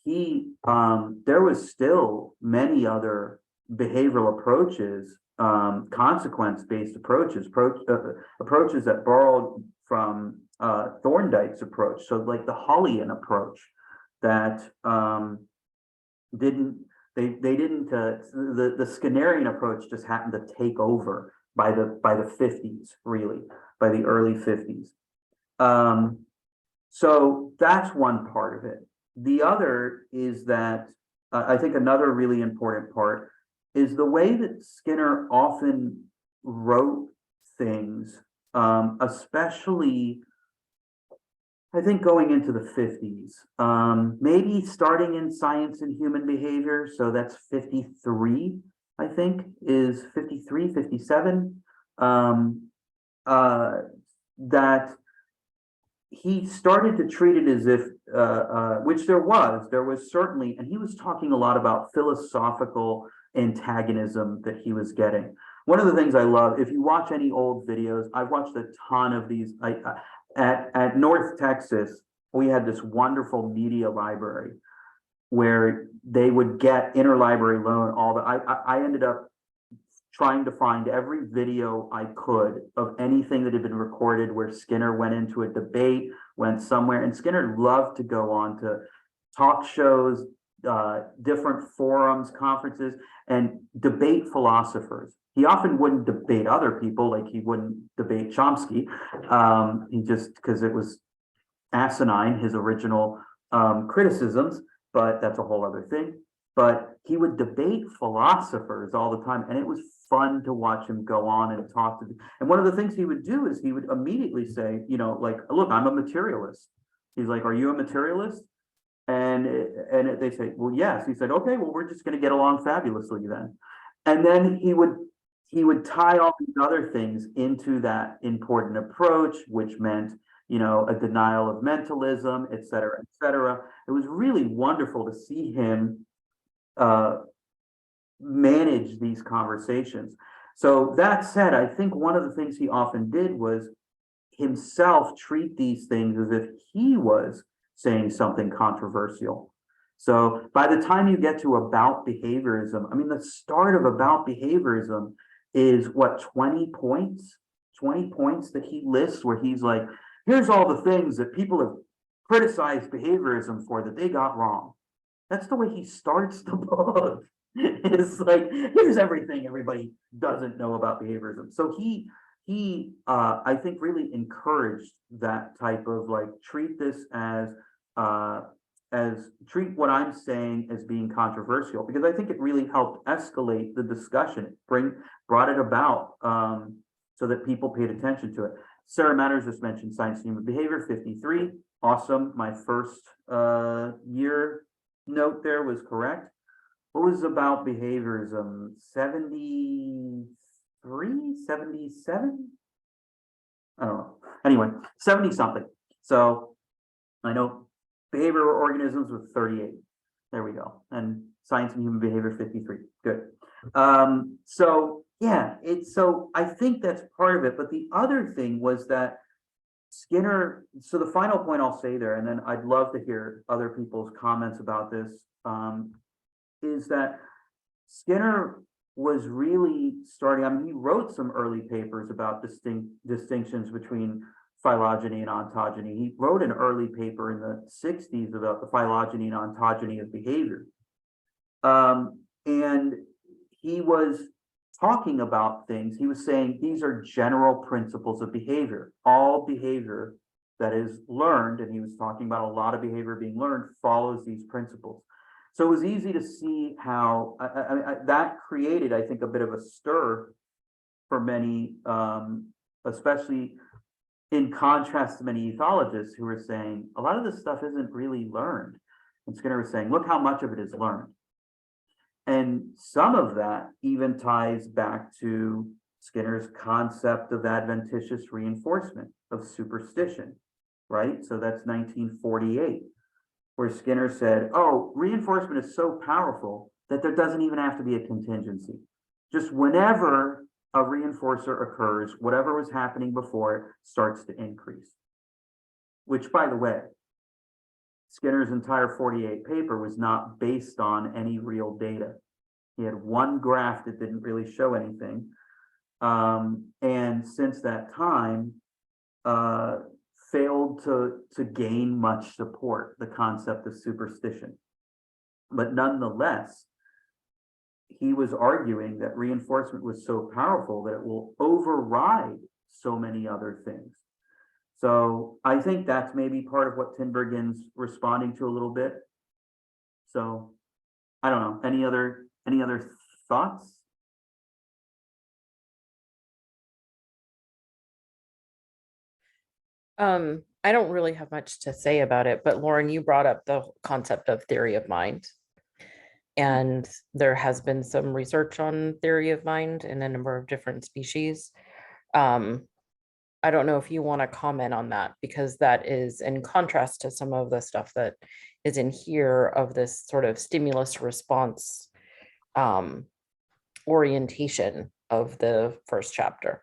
there was still many other behavioral approaches, consequence-based approaches that borrowed from Thorndike's approach. So like the Hullian approach that the Skinnerian approach just happened to take over by the 50s, really, by the early 50s. So that's one part of it. The other is that I think another really important part is the way that Skinner often wrote things, especially I think going into the 50s, maybe starting in Science and Human Behavior. So that's 53, I think, is 53, 57, that he started to treat it as if, which there was certainly, and he was talking a lot about philosophical antagonism that he was getting. One of the things I love, if you watch any old videos, I've watched a ton of these. At North Texas, we had this wonderful media library where they would get interlibrary loan. I ended up trying to find every video I could of anything that had been recorded where Skinner went into a debate, went somewhere, and Skinner loved to go on to talk shows, different forums, conferences, and debate philosophers. He often wouldn't debate other people, like he wouldn't debate Chomsky. He just, because it was asinine, his original criticisms, but that's a whole other thing. But he would debate philosophers all the time, and it was fun to watch him go on and talk to them. And one of the things he would do is he would immediately say, like, look, I'm a materialist. He's like, are you a materialist? And they say, well, yes. He said, okay, well, we're just going to get along fabulously then. And then he would tie all these other things into that important approach, which meant, a denial of mentalism, et cetera, et cetera. It was really wonderful to see him manage these conversations. So that said, I think one of the things he often did was himself treat these things as if he was saying something controversial. So by the time you get to About Behaviorism, I mean, the start of About Behaviorism is what, 20 points that he lists, where he's like, here's all the things that people have criticized behaviorism for that they got wrong. That's the way he starts the book. It's like, here's everything everybody doesn't know about behaviorism. So he I think really encouraged that type of like, treat this as treat what I'm saying as being controversial, because I think it really helped escalate the discussion, brought it about, so that people paid attention to it. Sarah Manners just mentioned Science and Human Behavior, 53, awesome. My first year note there was correct. What was About Behaviorism? 73, 77? I don't know. Anyway, 70 something. So I know Behavioral Organisms with 38. There we go. And Science and Human Behavior, 53. Good. So yeah, so I think that's part of it. But the other thing was that Skinner, so the final point I'll say there, and then I'd love to hear other people's comments about this, is that Skinner was really starting, I mean, he wrote some early papers about distinctions between phylogeny and ontogeny. He wrote an early paper in the 60s about the phylogeny and ontogeny of behavior. And he was talking about things. He was saying these are general principles of behavior. All behavior that is learned, and he was talking about a lot of behavior being learned, follows these principles. So it was easy to see how that created, I think, a bit of a stir for many, especially in contrast to many ethologists who were saying a lot of this stuff isn't really learned. And Skinner was saying, look how much of it is learned. And some of that even ties back to Skinner's concept of adventitious reinforcement, of superstition, right? So that's 1948, where Skinner said, oh, reinforcement is so powerful that there doesn't even have to be a contingency. Just whenever a reinforcer occurs, whatever was happening before it starts to increase. Which, by the way, Skinner's entire 48 paper was not based on any real data. He had one graph that didn't really show anything. And since that time, failed to gain much support, the concept of superstition. But nonetheless, he was arguing that reinforcement was so powerful that it will override so many other things. So I think that's maybe part of what Tinbergen's responding to a little bit. So I don't know. Any other thoughts? I don't really have much to say about it, but Lauren, you brought up the concept of theory of mind. And there has been some research on theory of mind in a number of different species. I don't know if you want to comment on that, because that is in contrast to some of the stuff that is in here of this sort of stimulus response orientation of the first chapter.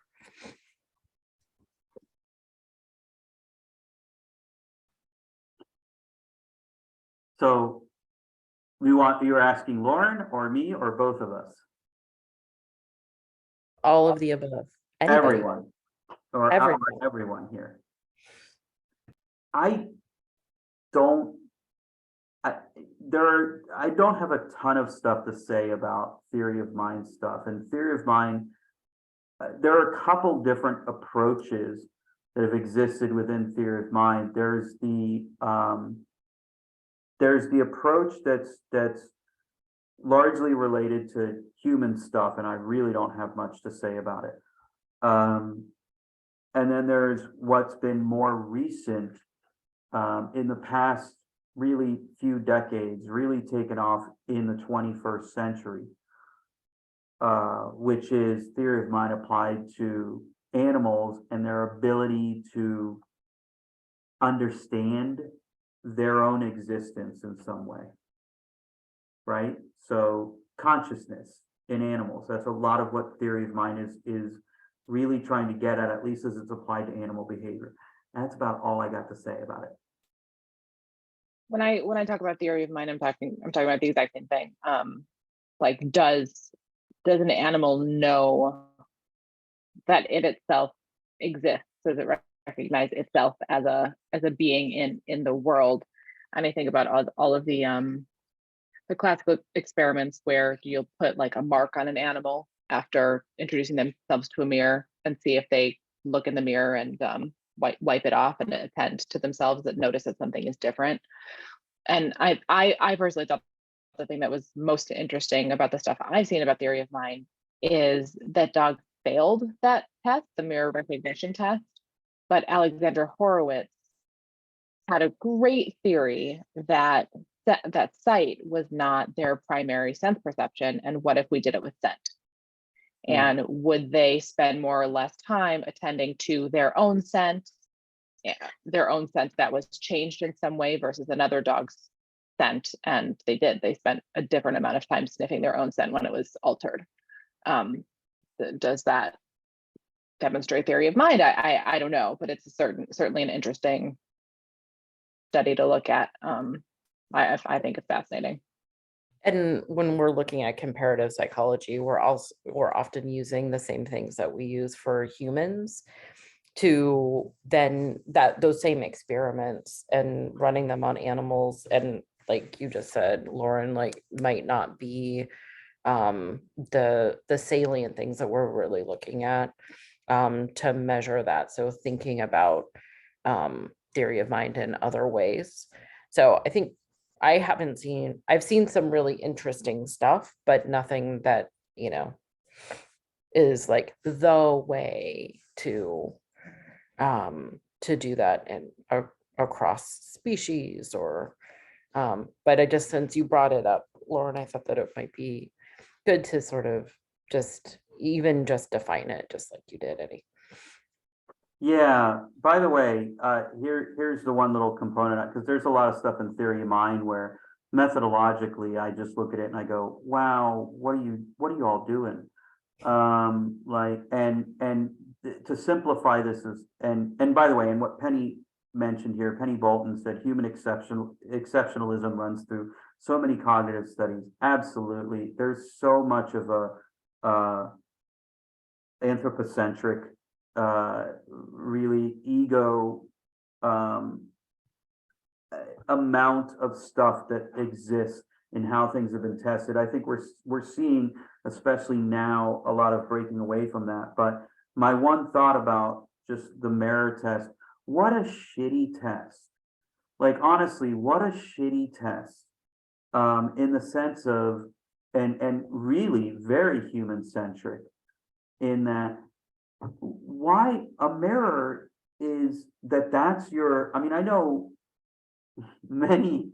So you're asking Lauren or me or both of us? All of the above. Anybody. Everyone. Or everyone here. I don't have a ton of stuff to say about theory of mind stuff. And theory of mind, there are a couple different approaches that have existed within theory of mind. There's the approach that's largely related to human stuff, and I really don't have much to say about it. And then there's what's been more recent in the past really few decades, really taken off in the 21st century, which is theory of mind applied to animals and their ability to understand their own existence in some way, right? So consciousness in animals, that's a lot of what theory of mind is really trying to get at least as it's applied to animal behavior. And that's about all I got to say about it. When I talk about theory of mind, I'm talking about the exact same thing. Like, does an animal know that it itself exists? Does it recognize itself as a being in the world? And I think about all of the classical experiments where you'll put like a mark on an animal after introducing themselves to a mirror and see if they look in the mirror and wipe it off and attend to themselves that notice that something is different. And I personally thought the thing that was most interesting about the stuff I've seen about theory of mind is that dogs failed that test, the mirror recognition test, but Alexander Horowitz had a great theory that sight was not their primary sense perception, and what if we did it with scent? And would they spend more or less time attending to their own scent that was changed in some way versus another dog's scent? And they did. They spent a different amount of time sniffing their own scent when it was altered. Does that demonstrate theory of mind? I don't know, but it's certainly an interesting study to look at. I think it's fascinating. And when we're looking at comparative psychology, we're often using the same things that we use for humans to then those same experiments and running them on animals, and like you just said, Lauren, like might not be the salient things that we're really looking at to measure that. So thinking about theory of mind in other ways. So I think I've seen some really interesting stuff, but nothing that, is like the way to do that and across species or but I just, since you brought it up, Lauren, I thought that it might be good to sort of just define it just like you did, Eddie. Yeah, by the way, here's the one little component, because there's a lot of stuff in theory of mind where methodologically I just look at it and I go, wow, what are you all doing? Like, and to simplify this is, and by the way, and what Penny mentioned here, Penny Bolton said human exceptionalism runs through so many cognitive studies. Absolutely. There's so much of a anthropocentric, really ego amount of stuff that exists in how things have been tested. I think we're seeing, especially now, a lot of breaking away from that. But my one thought about just the mirror test, what a shitty test. Like, honestly, what a shitty test. In the sense of, and really very human centric, in that, why a mirror is that's your, I mean, I know many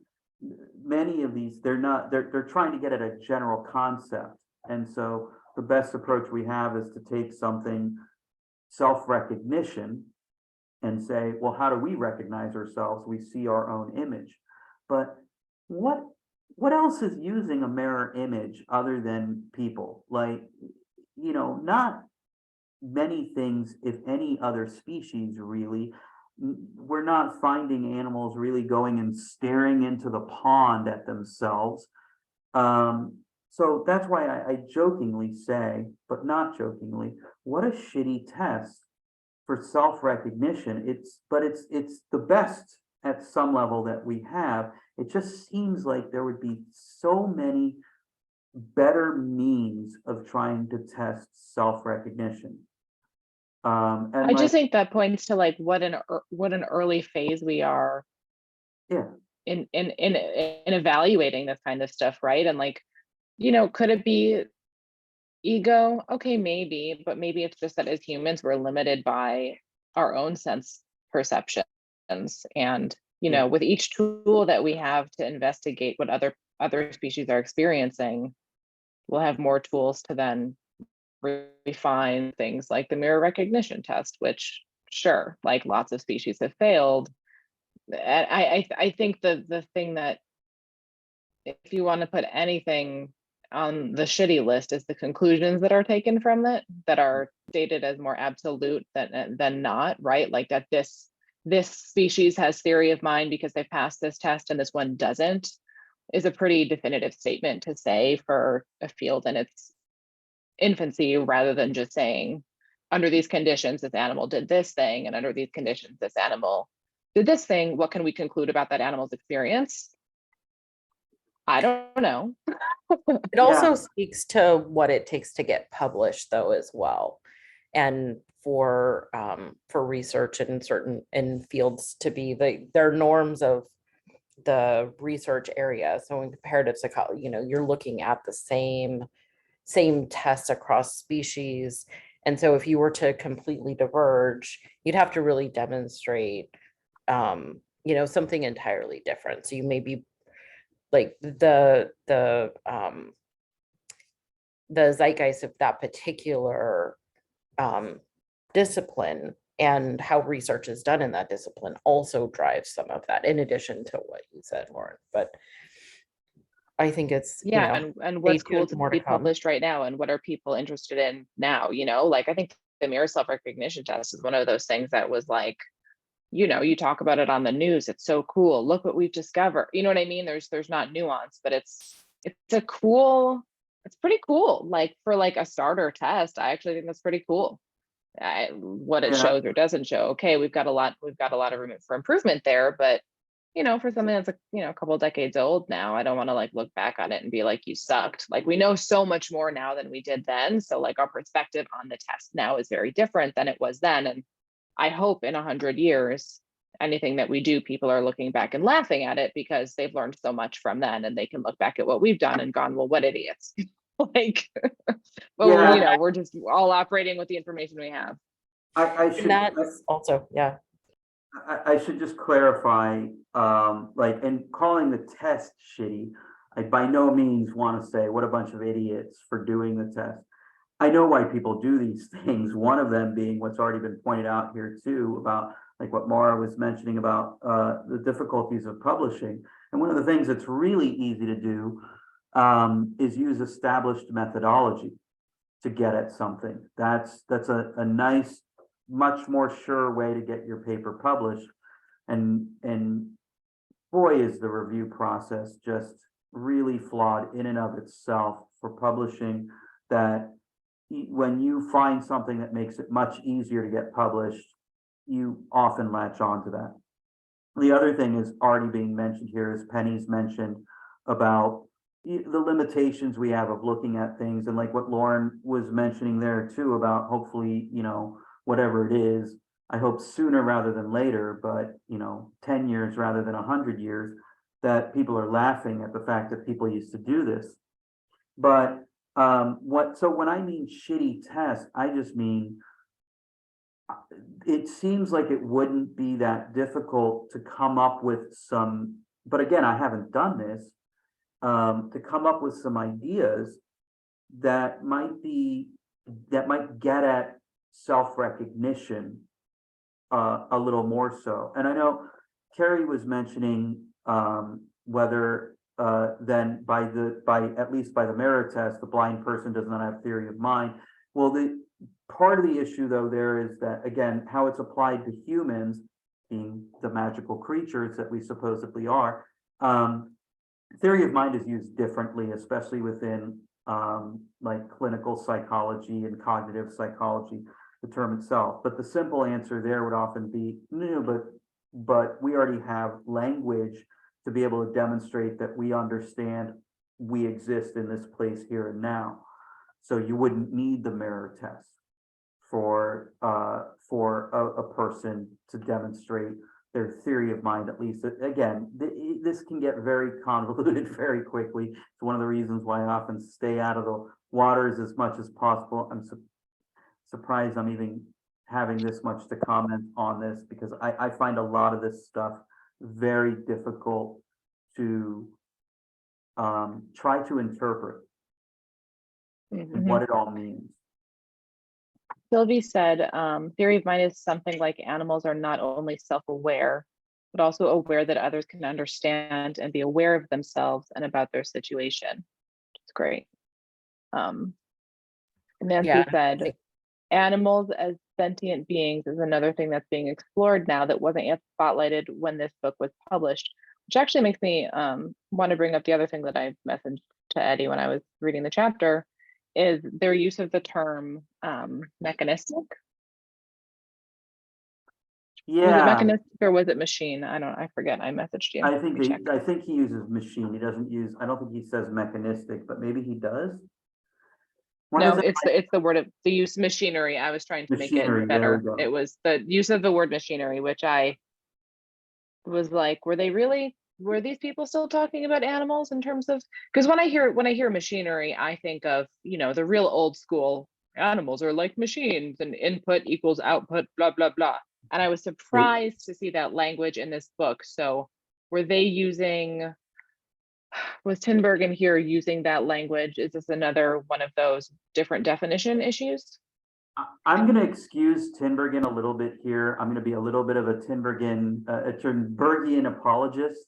of these, they're trying to get at a general concept. And so the best approach we have is to take something, self-recognition, and say, well, how do we recognize ourselves? We see our own image. But what else is using a mirror image other than people? Like, not many things, if any other species really. We're not finding animals really going and staring into the pond at themselves. So that's why I jokingly say, but not jokingly, what a shitty test for self-recognition. It's the best at some level that we have. It just seems like there would be so many better means of trying to test self-recognition. And I just think that points to like what an early phase we are. Yeah. In evaluating this kind of stuff, right? And like, could it be ego? Okay, maybe, but maybe it's just that as humans we're limited by our own sense perceptions, and with each tool that we have to investigate what other species are experiencing, we'll have more tools to then refine things like the mirror recognition test, which sure, like lots of species have failed. And I think the thing that, if you want to put anything on the shitty list, is the conclusions that are taken from it, that are stated as more absolute than not, right? Like that this species has theory of mind because they passed this test and this one doesn't, is a pretty definitive statement to say for a field in its infancy, rather than just saying, under these conditions this animal did this thing, and under these conditions this animal did this thing. What can we conclude about that animal's experience? I don't know. It also speaks to what it takes to get published though as well, and for research in fields to be their norms of the research area. So in comparative psychology, you're looking at the same tests across species. And so if you were to completely diverge, you'd have to really demonstrate something entirely different. So you may be like the zeitgeist of that particular discipline and how research is done in that discipline also drives some of that, in addition to what you said, Lauren. But I think it's, and what's cool to be published right now, and what are people interested in now? Like I think the mirror self-recognition test is one of those things that was like, you talk about it on the news, it's so cool, look what we've discovered, you know what I mean? There's not nuance, but it's pretty cool. Like for like a starter test, I actually think that's pretty cool. what it Yeah. shows or doesn't show. Okay, we've got a lot of room for improvement there, but for something that's a couple decades old now, I don't want to like look back on it and be like, you sucked. Like, we know so much more now than we did then. So like, our perspective on the test now is very different than it was then. And I hope in 100 years, anything that we do, people are looking back and laughing at it because they've learned so much from then, and they can look back at what we've done and gone, well, what idiots. Like, but Yeah. we're just all operating with the information we have. I And should, that's also, yeah. I should just clarify, like, and calling the test shitty, I by no means want to say what a bunch of idiots for doing the test. I know why people do these things. One of them being what's already been pointed out here too, about like what Mara was mentioning about the difficulties of publishing. And one of the things that's really easy to do is use established methodology to get at something. That's a nice, much more sure way to get your paper published. And boy, is the review process just really flawed in and of itself for publishing, that when you find something that makes it much easier to get published, you often latch on to that. The other thing is already being mentioned here, is Penny's mentioned about the limitations we have of looking at things, and like what Lauren was mentioning there too, about hopefully, whatever it is, I hope sooner rather than later, but 10 years rather than 100 years, that people are laughing at the fact that people used to do this. But so when I mean shitty test, I just mean it seems like it wouldn't be that difficult to come up with some, but again, I haven't done this, to come up with some ideas that might get at self-recognition a little more so. And I know Carrie was mentioning whether then by at least by the mirror test, the blind person does not have theory of mind. Well, the part of the issue though there is that, again, how it's applied to humans, being the magical creatures that we supposedly are, theory of mind is used differently, especially within like clinical psychology and cognitive psychology, the term itself. But the simple answer there would often be, no, but we already have language to be able to demonstrate that we understand we exist in this place here and now. So you wouldn't need the mirror test for a person to demonstrate their theory of mind. At least, again, this can get very convoluted very quickly. It's one of the reasons why I often stay out of the waters as much as possible. I'm surprised I'm even having this much to comment on this, because I find a lot of this stuff very difficult to try to interpret what it all means. Sylvie said, theory of mind is something like animals are not only self-aware, but also aware that others can understand and be aware of themselves and about their situation. It's great. And Nancy said, animals as sentient beings is another thing that's being explored now that wasn't yet spotlighted when this book was published, which actually makes me want to bring up the other thing that I messaged to Eddie when I was reading the chapter, is their use of the term mechanistic. Yeah. Was it mechanistic or was it machine? I forget. I messaged you. I think he uses machine. He doesn't use, I don't think he says mechanistic, but maybe he does. No, it's the word of the use machinery. I was trying to make it better. It was the use of the word machinery, which I was like, were these people still talking about animals in terms of, because when I hear machinery, I think of, the real old school, animals are like machines and input equals output, blah, blah, blah. And I was surprised to see that language in this book. So was Tinbergen here using that language? Is this another one of those different definition issues? I'm going to excuse Tinbergen a little bit here. I'm going to be a little bit of a Tinbergian apologist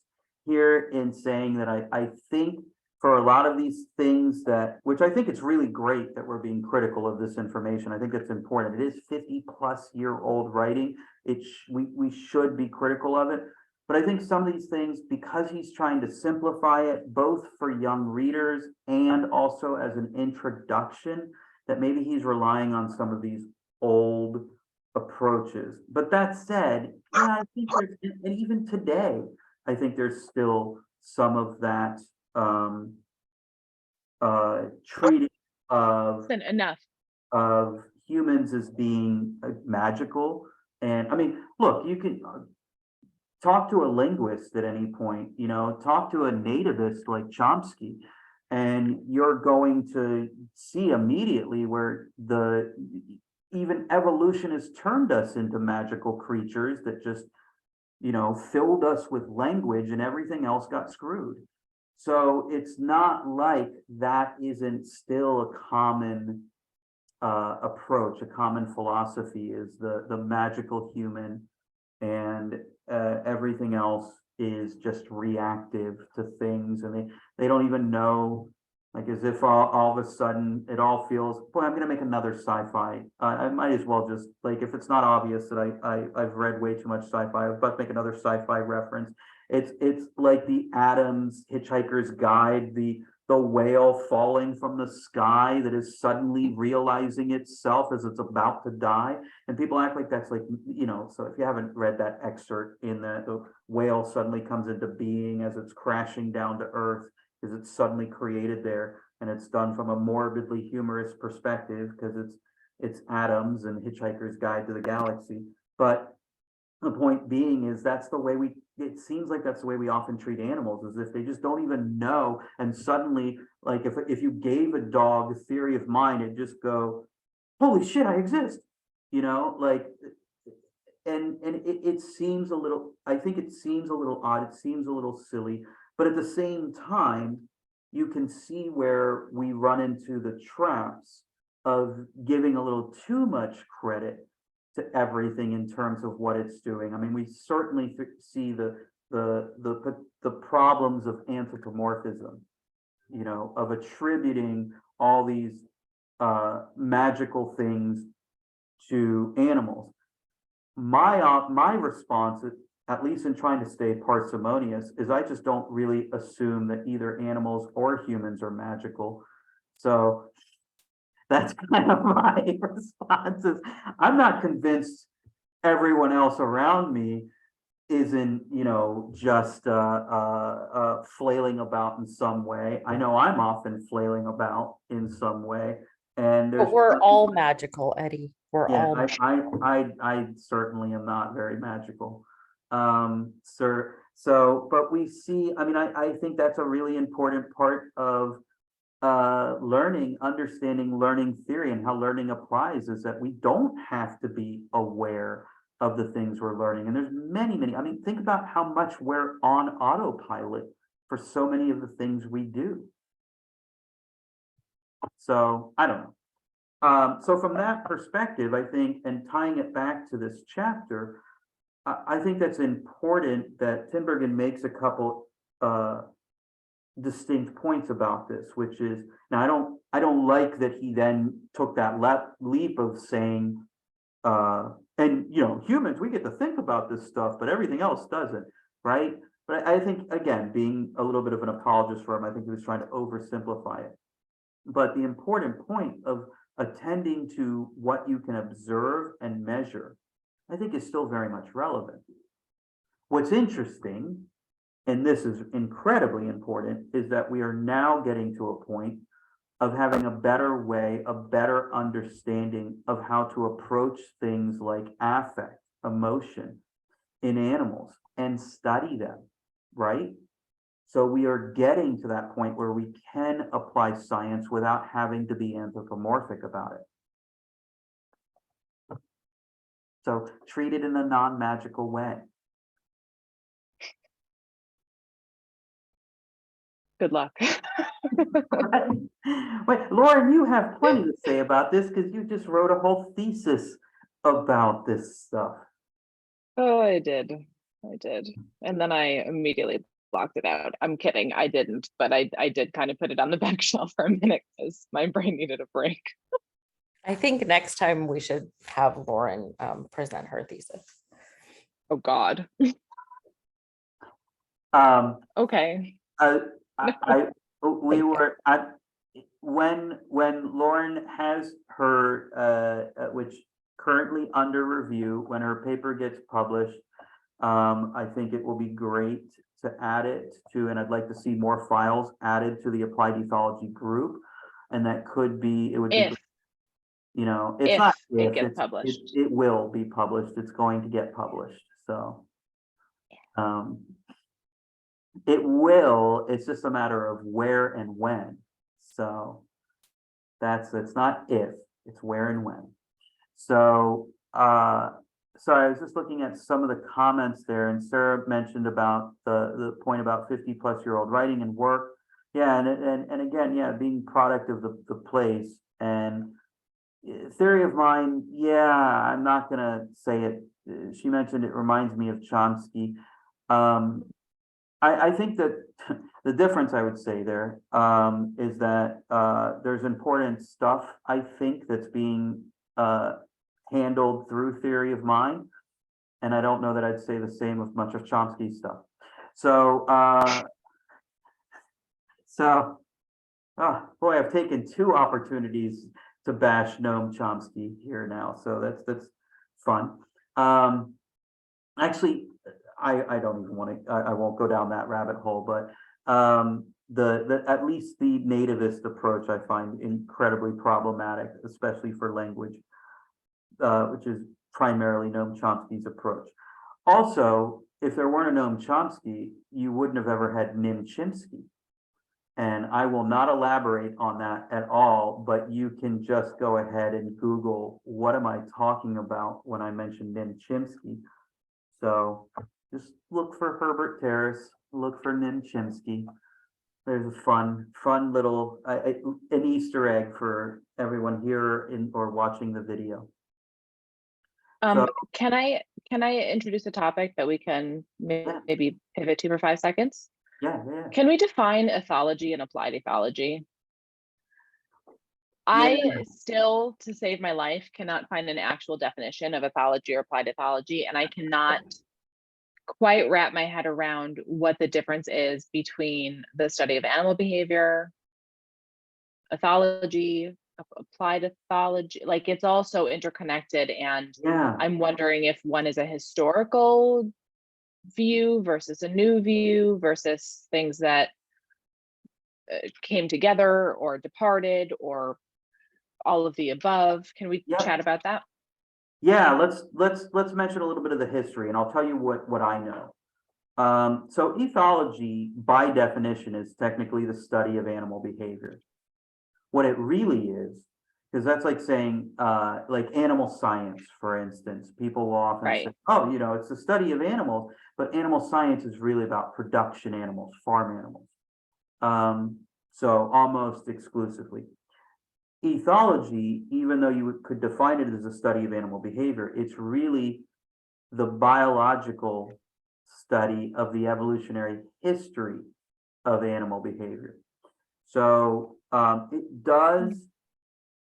here in saying that I think for a lot of these things which I think it's really great that we're being critical of this information. I think it's important. It is 50-plus-year-old writing. We should be critical of it. But I think some of these things, because he's trying to simplify it, both for young readers and also as an introduction, that maybe he's relying on some of these old approaches. But that said, yeah, I think there's, and even today, I think there's still some of that treating of Then enough. humans as being magical. And I mean, look, you can talk to a linguist at any point, you know, talk to a nativist like Chomsky, and you're going to see immediately where the even evolution has turned us into magical creatures that just, you know, filled us with language and everything else got screwed. So it's not like that isn't still a common approach, a common philosophy is the magical human, and everything else is just reactive to things, and they don't even know, like as if all of a sudden it all feels, boy, I'm gonna make another sci-fi. I might as well just, like, if it's not obvious that I've read way too much sci-fi, I'm about to make another sci-fi reference. It's like the Adams Hitchhiker's Guide, the whale falling from the sky that is suddenly realizing itself as it's about to die. And people act like that's like, you know, so if you haven't read that excerpt in the whale suddenly comes into being as it's crashing down to earth, because it's suddenly created there, and it's done from a morbidly humorous perspective because it's Adams and Hitchhiker's Guide to the Galaxy. But the point being is that's the way it seems like that's the way we often treat animals, as if they just don't even know, and suddenly, like if you gave a dog a theory of mind, it'd just go, holy shit, I exist, you know, like, and it seems a little, I think it seems a little odd, it seems a little silly, but at the same time, you can see where we run into the traps of giving a little too much credit to everything in terms of what it's doing. I mean, we certainly see the problems of anthropomorphism, you know, of attributing all these magical things to animals. My response, at least in trying to stay parsimonious, is I just don't really assume that either animals or humans are magical. So that's kind of my response. Is I'm not convinced everyone else around me isn't, you know, just flailing about in some way. I know I'm often flailing about in some way, and there's But we're all magical, Eddie. We're yeah, all I certainly am not very magical. Sir, so, but we see, I mean, I think that's a really important part of learning, understanding learning theory and how learning applies, is that we don't have to be aware of the things we're learning. And there's many, I mean, think about how much we're on autopilot for so many of the things we do. So I don't know. So from that perspective, I think, and tying it back to this chapter, I think that's important that Tinbergen makes a couple distinct points about this, which is, now I don't like that he then took that leap of saying, and you know, humans, we get to think about this stuff, but everything else doesn't, right? But I think, again, being a little bit of an apologist for him, I think he was trying to oversimplify it. But the important point of attending to what you can observe and measure, I think, is still very much relevant. What's interesting, and this is incredibly important, is that we are now getting to a point of having a better way, a better understanding of how to approach things like affect, emotion in animals and study them, right? So we are getting to that point where we can apply science without having to be anthropomorphic about it. So treat it in a non-magical way. Good luck. Wait, Lauren, you have plenty to say about this because you just wrote a whole thesis about this stuff. Oh, I did. And then I immediately blocked it out. I'm kidding. I didn't, but I did kind of put it on the back shelf for a minute because my brain needed a break. I think next time we should have Lauren present her thesis. Oh God. Okay. When Lauren has her, which currently under review. When her paper gets published, I think it will be great to add it to, and I'd like to see more files added to the Applied Ethology group. And that could be, it would be, If you know, it's if not it if, gets it's, published. it will be published. It's going to get published. So, it will, it's just a matter of where and when. So it's not if, it's where and when. So, so I was just looking at some of the comments there, and Sarah mentioned about the point about 50-plus-year-old writing and work. Yeah, and again, yeah, being product of the place and theory of mind. Yeah, I'm not gonna say it. She mentioned it reminds me of Chomsky. I think that the difference I would say there is that there's important stuff, I think, that's being handled through theory of mind. And I don't know that I'd say the same of much of Chomsky's stuff. So, oh boy, I've taken 2 opportunities to bash Noam Chomsky here now. So that's fun. Actually, I don't even want to, I won't go down that rabbit hole, but the at least the nativist approach I find incredibly problematic, especially for language, which is primarily Noam Chomsky's approach. Also, if there weren't a Noam Chomsky, you wouldn't have ever had Nim Chimpsky. And I will not elaborate on that at all, but you can just go ahead and Google, what am I talking about when I mention Nim Chimpsky? So just look for Herbert Terrace, look for Nim Chimpsky. There's a fun little, an Easter egg for everyone here or watching the video. So, Can I introduce a topic that we can maybe pivot to for 5 seconds? Yeah. Can we define ethology and applied ethology? I still, to save my life, cannot find an actual definition of ethology or applied ethology, and I cannot quite wrap my head around what the difference is between the study of animal behavior, ethology, applied ethology. Like, it's all so interconnected, and I'm wondering if one is a historical view versus a new view versus things that came together or departed or all of the above. Can we chat about that? Yeah, let's mention a little bit of the history, and I'll tell you what I know. So ethology, by definition, is technically the study of animal behavior. What it really is, because that's like saying, like animal science, for instance. People will often say, oh, you know, it's the study of animals, but animal science is really about production animals, farm animals. So almost exclusively. Ethology, even though you could define it as a study of animal behavior, it's really the biological study of the evolutionary history of animal behavior. So it does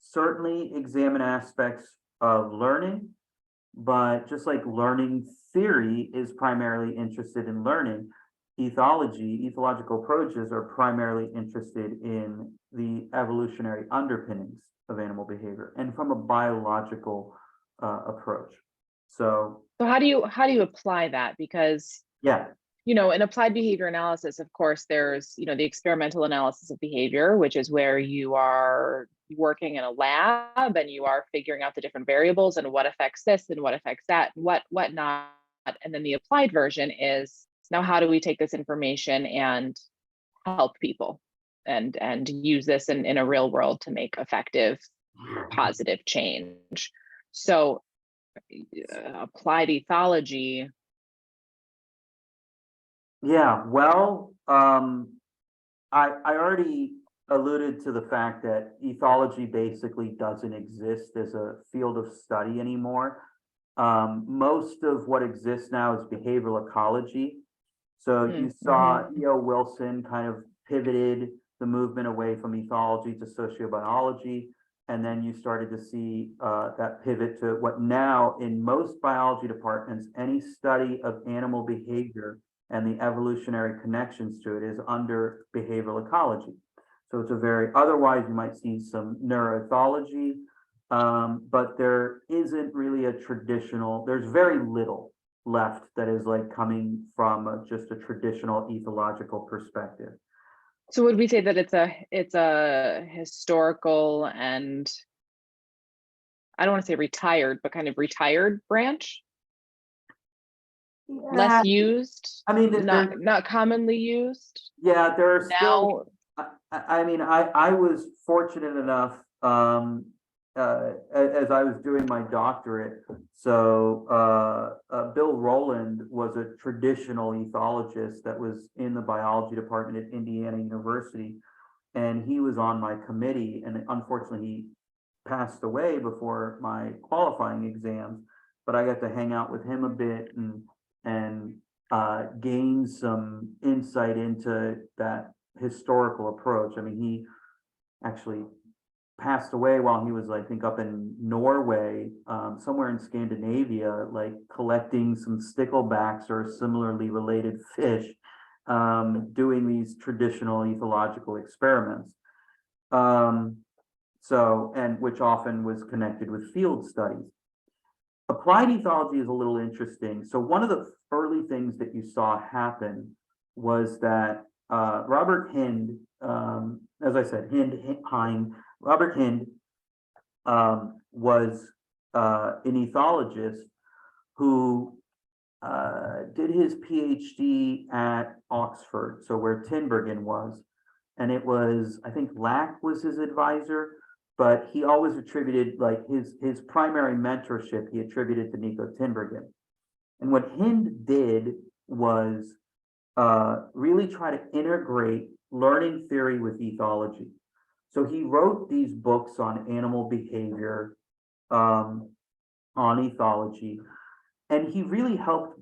certainly examine aspects of learning, but just like learning theory is primarily interested in learning, ethological approaches are primarily interested in the evolutionary underpinnings of animal behavior and from a biological approach. So how do you apply that? Because you know, in applied behavior analysis, of course, there's, you know, the experimental analysis of behavior, which is where you are working in a lab and you are figuring out the different variables and what affects this and what affects that, what not. And then the applied version is, now how do we take this information and help people and use this in a real world to make effective, positive change? So applied ethology. Yeah, well, I already alluded to the fact that ethology basically doesn't exist as a field of study anymore. Most of what exists now is behavioral ecology. So you saw E.O. Wilson kind of pivoted the movement away from ethology to sociobiology. And then you started to see that pivot to what now in most biology departments, any study of animal behavior and the evolutionary connections to it is under behavioral ecology. So it's a very, otherwise you might see some neuroethology, but there isn't really a traditional, there's very little left that is like coming from just a traditional ethological perspective. So would we say that it's a historical and I don't want to say retired, but kind of retired branch? Less used? I mean, not commonly used? Yeah, there are Now, still, I mean, I was fortunate enough, as I was doing my doctorate. So, Bill Rowland was a traditional ethologist that was in the biology department at Indiana University. And he was on my committee, and unfortunately he passed away before my qualifying exams, but I got to hang out with him a bit and gain some insight into that historical approach. I mean, he actually passed away while he was, I think, up in Norway, somewhere in Scandinavia, like collecting some sticklebacks or similarly related fish, doing these traditional ethological experiments. So, and which often was connected with field studies. Applied ethology is a little interesting. So one of the early things that you saw happen was that Robert Hind, as I said, Robert Hind was an ethologist who did his PhD at Oxford, so where Tinbergen was. And it was, I think Lack was his advisor, but he always attributed, like, his primary mentorship, he attributed to Nico Tinbergen. And what Hind did was really try to integrate learning theory with ethology. So he wrote these books on animal behavior, on ethology, and he really helped,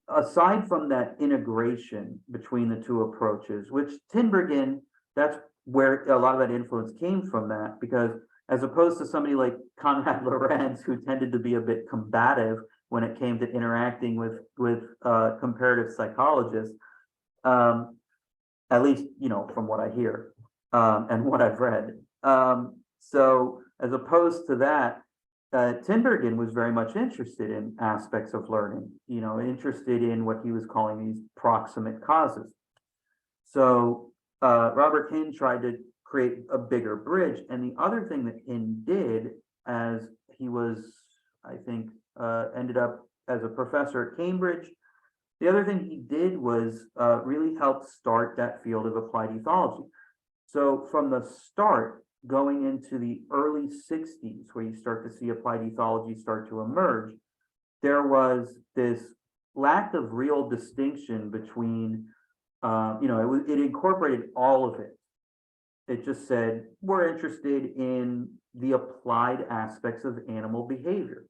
aside from that integration between the two approaches, which Tinbergen, that's where a lot of that influence came from, that, because as opposed to somebody like Konrad Lorenz, who tended to be a bit combative when it came to interacting with comparative psychologists, at least, you know, from what I hear and what I've read. So as opposed to that, Tinbergen was very much interested in aspects of learning, you know, interested in what he was calling these proximate causes. So Robert Hind tried to create a bigger bridge. And the other thing that Hind did, as he was, I think, ended up as a professor at Cambridge, the other thing he did was really help start that field of applied ethology. So from the start, going into the early 60s, where you start to see applied ethology start to emerge, there was this lack of real distinction between, you know, it incorporated all of it. It just said, we're interested in the applied aspects of animal behavior.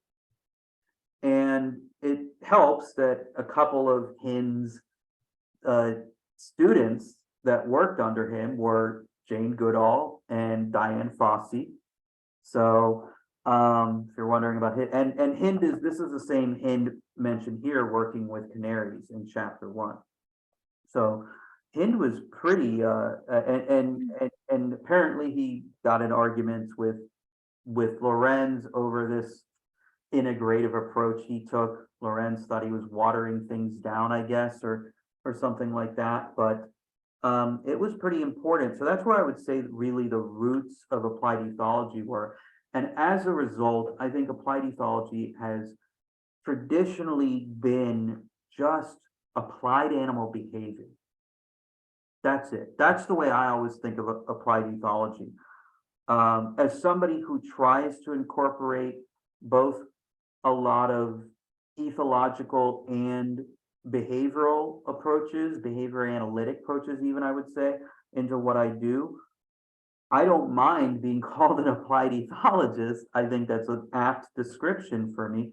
And it helps that a couple of Hind's students that worked under him were Jane Goodall and Diane Fossey. So if you're wondering about Hind, and Hind is, this is the same Hind mentioned here, working with canaries in chapter 1. So Hind was pretty and apparently he got in arguments with Lorenz over this integrative approach he took. Lorenz thought he was watering things down, I guess, or something like that, but it was pretty important. So that's where I would say really the roots of applied ethology were. And as a result, I think applied ethology has traditionally been just applied animal behavior. That's it. That's the way I always think of applied ethology. As somebody who tries to incorporate both a lot of ethological and behavioral approaches, behavior analytic approaches, even, I would say, into what I do, I don't mind being called an applied ethologist. I think that's an apt description for me,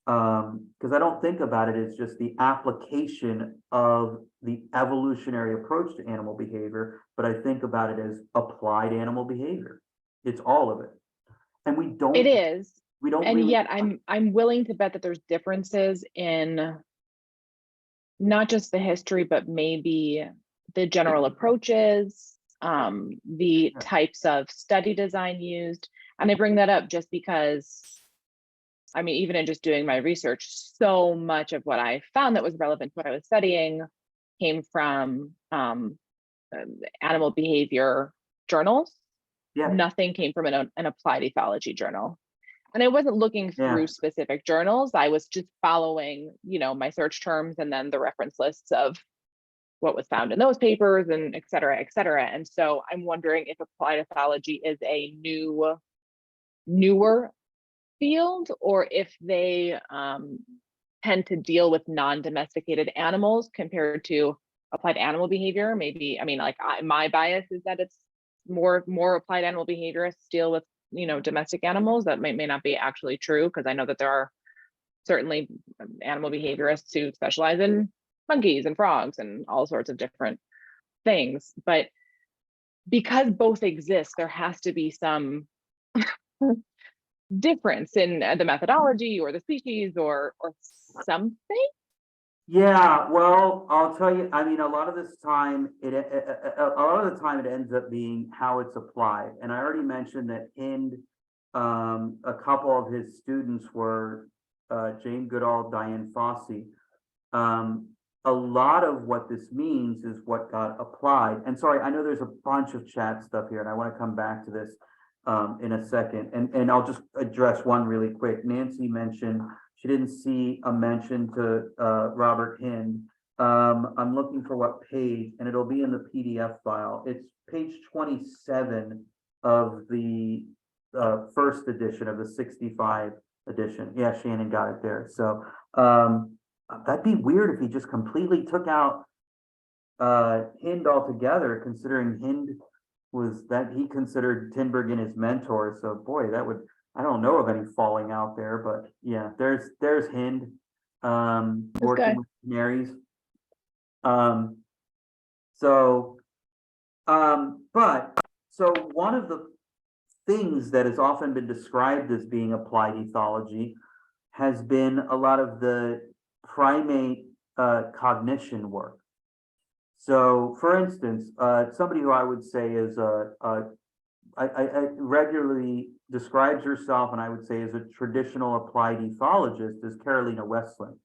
because I don't think about it as just the application of the evolutionary approach to animal behavior, but I think about it as applied animal behavior. It's all of it. And we don't. It is. We don't. And really, yet I'm willing to bet that there's differences in not just the history, but maybe the general approaches, the types of study design used. And I bring that up just because, I mean, even in just doing my research, so much of what I found that was relevant to what I was studying came from animal behavior journals. Yeah, Nothing came from an applied ethology journal. And I wasn't looking through specific journals. I was just following, you know, my search terms and then the reference lists of what was found in those papers and et cetera, et cetera. And so I'm wondering if applied ethology is a newer field, or if they tend to deal with non-domesticated animals compared to applied animal behavior. Maybe, I mean, like my bias is that it's more applied animal behaviorists deal with, you know, domestic animals. That may not be actually true, because I know that there are certainly animal behaviorists who specialize in monkeys and frogs and all sorts of different things. But because both exist, there has to be some difference in the methodology or the species or something. yeah. Well, I'll tell you. I mean, a lot of this time, a lot of the time, it ends up being how it's applied. And I already mentioned that Hind, a couple of his students were Jane Goodall, Diane Fossey. A lot of what this means is what got applied. And sorry, I know there's a bunch of chat stuff here, and I want to come back to this in a second. And I'll just address one really quick. Nancy mentioned she didn't see a mention to Robert Hind. I'm looking for what page, and it'll be in the PDF file. It's page 27 of the first edition of the 65 edition. Yeah, Shannon got it there. So that'd be weird if he just completely took out Hind altogether, considering Hind was that he considered Tinbergen his mentor. So boy, that would, I don't know of any falling out there, but yeah, there's Hind working with canaries. So one of the things that has often been described as being applied ethology has been a lot of the primate cognition work. So, for instance, somebody who I would say is I regularly describes herself, and I would say is a traditional applied ethologist, is Carolina Westland.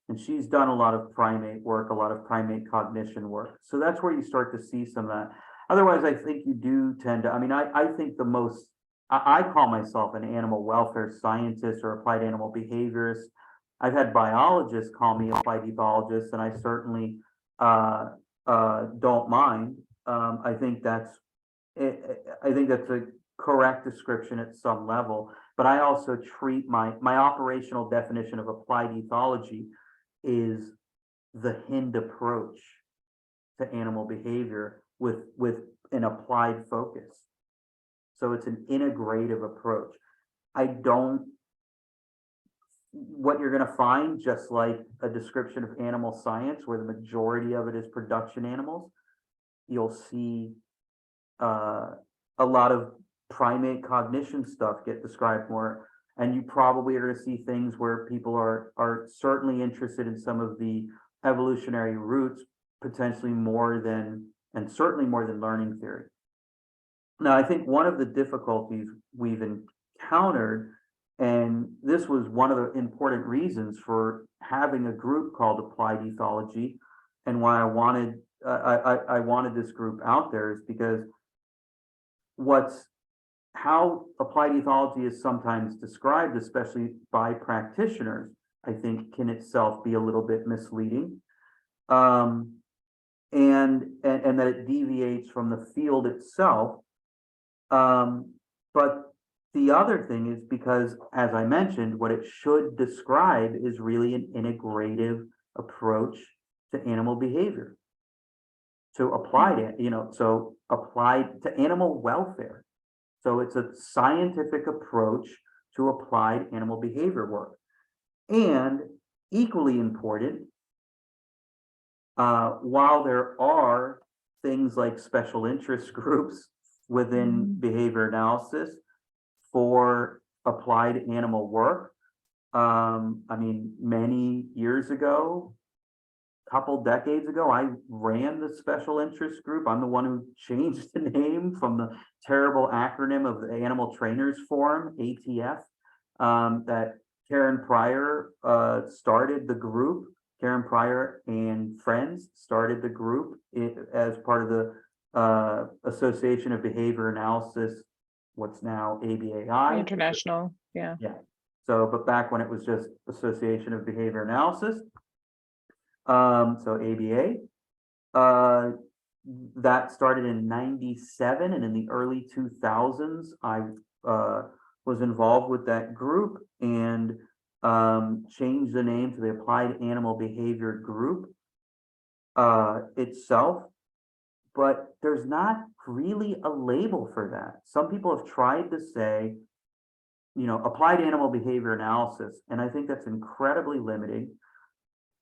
And she's done a lot of primate work, a lot of primate cognition work. So that's where you start to see some of that. Otherwise, I think you do tend to, I mean, I think the most, I call myself an animal welfare scientist or applied animal behaviorist. I've had biologists call me applied ethologist, and I certainly don't mind. I think that's a correct description at some level, but I also treat my operational definition of applied ethology is the Hind approach to animal behavior with an applied focus. So it's an integrative approach. What you're going to find, just like a description of animal science, where the majority of it is production animals, you'll see a lot of primate cognition stuff get described more. And you probably are going to see things where people are certainly interested in some of the evolutionary roots, potentially more than, and certainly more than learning theory. Now, I think one of the difficulties we've encountered, and this was one of the important reasons for having a group called Applied Ethology, and why I wanted this group out there, is because how applied ethology is sometimes described, especially by practitioners, I think can itself be a little bit misleading, and that it deviates from the field itself. But the other thing is because, as I mentioned, what it should describe is really an integrative approach to animal behavior, to applied to animal welfare. So it's a scientific approach to applied animal behavior work. And equally important, while there are things like special interest groups within behavior analysis for applied animal work, I mean, many years ago, couple decades ago, I ran the special interest group. I'm the one who changed the name from the terrible acronym of the Animal Trainers Forum, ATF, that Karen Pryor started the group. Karen Pryor and friends started the group as part of the Association of Behavior Analysis, what's now ABAI. International, yeah. Yeah. So, but back when it was just Association of Behavior Analysis, so ABA, that started in '97, and in the early 2000s, I was involved with that group and changed the name to the Applied Animal Behavior Group itself. But there's not really a label for that. Some people have tried to say, applied animal behavior analysis, and I think that's incredibly limiting.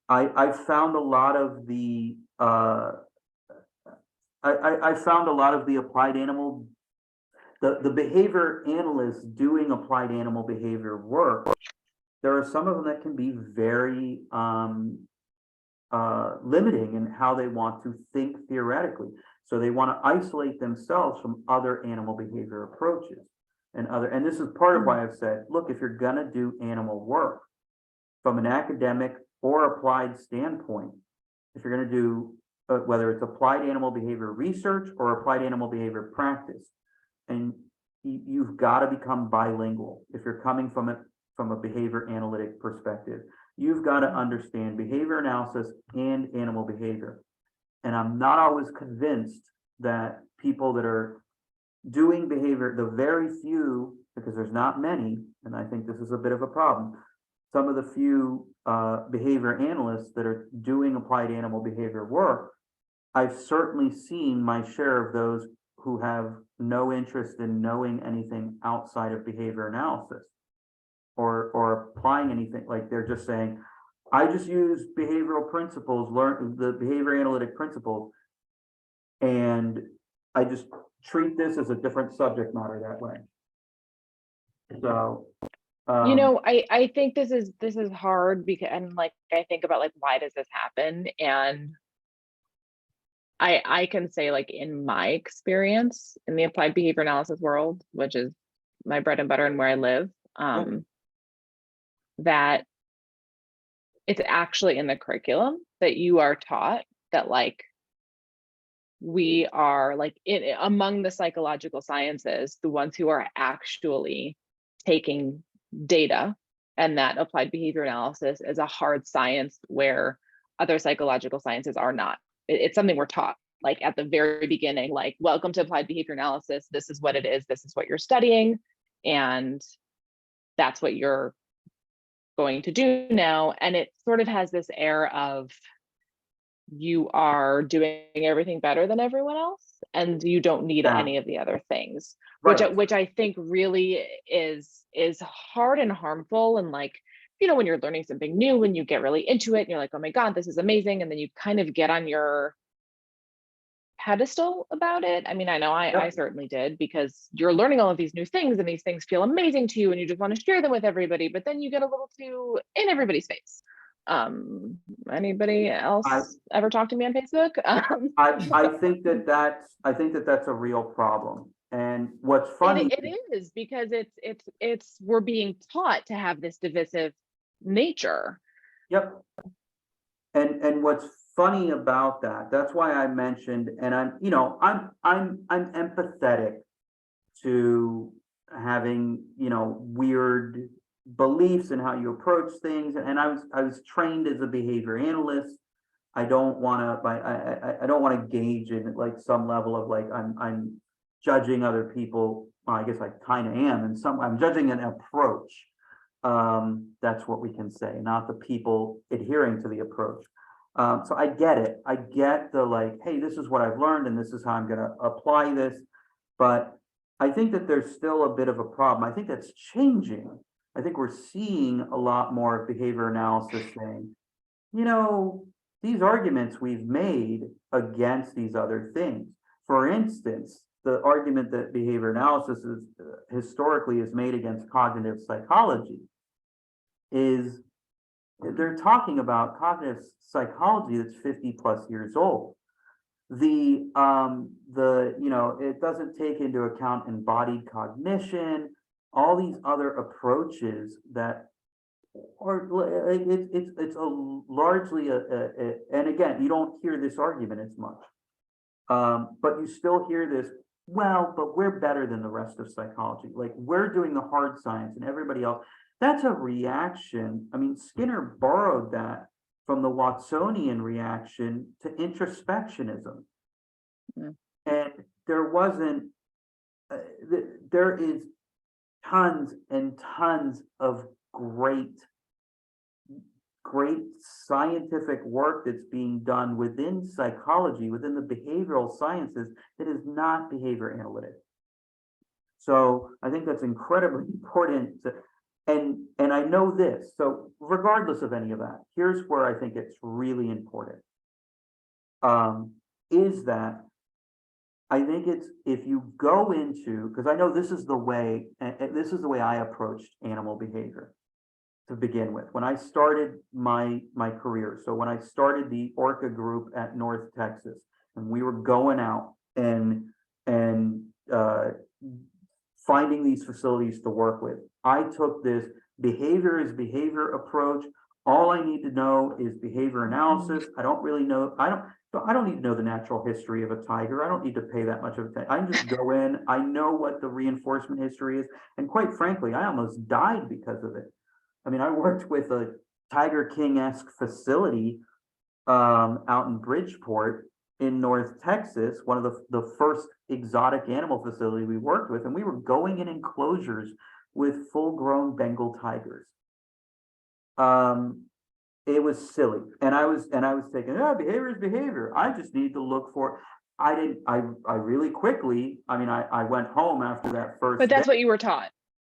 I found a lot of the I found a lot of the applied animal, the behavior analysts doing applied animal behavior work. There are some of them that can be very limiting in how they want to think theoretically. So they want to isolate themselves from other animal behavior approaches and this is part of why I've said, look, if you're gonna do animal work from an academic or applied standpoint, if you're going to do whether it's applied animal behavior research or applied animal behavior practice, and you've got to become bilingual. If you're coming from a behavior analytic perspective, you've got to understand behavior analysis and animal behavior. And I'm not always convinced that people that are doing behavior, the very few, because there's not many, and I think this is a bit of a problem, some of the few behavior analysts that are doing applied animal behavior work, I've certainly seen my share of those who have no interest in knowing anything outside of behavior analysis or applying anything. Like they're just saying, I just use behavioral principles, learn the behavior analytic principles, and I just treat this as a different subject matter that way. So I think this is hard because, and like I think about like, why does this happen? And I can say, like, in my experience in the applied behavior analysis world, which is my bread and butter and where I live, that it's actually in the curriculum that you are taught that, like, we are like among the psychological sciences, the ones who are actually taking data, and that applied behavior analysis is a hard science where other psychological sciences are not. It's something we're taught, like at the very beginning, like, welcome to applied behavior analysis. This is what it is. This is what you're studying. And that's what you're going to do now. And it sort of has this air of you are doing everything better than everyone else, and you don't need any of the other things, right. which I think really is hard and harmful. And like, when you're learning something new and you get really into it and you're like, oh my God, this is amazing. And then you kind of get on your pedestal about it. I mean, I know I certainly did, because you're learning all of these new things and these things feel amazing to you and you just want to share them with everybody, but then you get a little too in everybody's face. Anybody else ever talk to me on Facebook? I think that's a real problem. And what's funny, it is, because it's we're being taught to have this divisive nature. Yep. And what's funny about that's why I mentioned, and I'm empathetic to having, weird beliefs and how you approach things. And I was trained as a behavior analyst. I don't want to gauge in like some level of like I'm judging other people. Well, I guess I kind of am, and I'm judging an approach. That's what we can say, not the people adhering to the approach. So I get it. I get the like, hey, this is what I've learned and this is how I'm going to apply this. But I think that there's still a bit of a problem. I think that's changing. I think we're seeing a lot more behavior analysis saying, these arguments we've made against these other things. For instance, the argument that behavior analysis is historically is made against cognitive psychology is they're talking about cognitive psychology that's 50 plus years old. The it doesn't take into account embodied cognition, all these other approaches that are it's a largely and again, you don't hear this argument as much, but you still hear this, well, but we're better than the rest of psychology, like we're doing the hard science and everybody else. That's a reaction. I mean, Skinner borrowed that from the Watsonian reaction to introspectionism. And there wasn't, there is tons and tons of great scientific work that's being done within psychology, within the behavioral sciences, that is not behavior analytic. So I think that's incredibly important to, and I know this, so regardless of any of that, here's where I think it's really important, is that I think it's, if you go into, because I know this is the way, and this is the way I approached animal behavior to begin with. When I started my career, so when I started the Orca group at North Texas, and we were going out and finding these facilities to work with, I took this behavior is behavior approach. All I need to know is behavior analysis. I don't really know, I don't need to know the natural history of a tiger. I don't need to pay that much of attention. I can just go in, I know what the reinforcement history is. And quite frankly, I almost died because of it. I mean, I worked with a Tiger King-esque facility out in Bridgeport in North Texas, one of the first exotic animal facility we worked with, and we were going in enclosures with full-grown Bengal tigers. It was silly, and I was thinking, behavior is behavior. I just need to look for. I really quickly. I mean, I went home after that first. But that's what you were taught.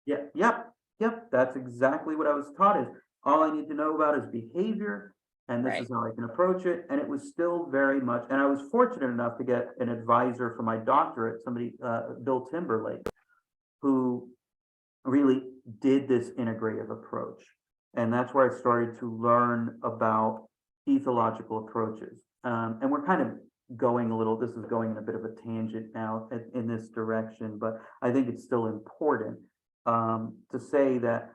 Yeah. Yep. That's exactly what I was taught. Is all I need to know about is behavior, and this is how I can approach it. And it was still very much. And I was fortunate enough to get an advisor for my doctorate, somebody, Bill Timberlake, who really did this integrative approach. And that's where I started to learn about ethological approaches. And we're kind of going a little, this is going in a bit of a tangent now in this direction, but I think it's still important to say that.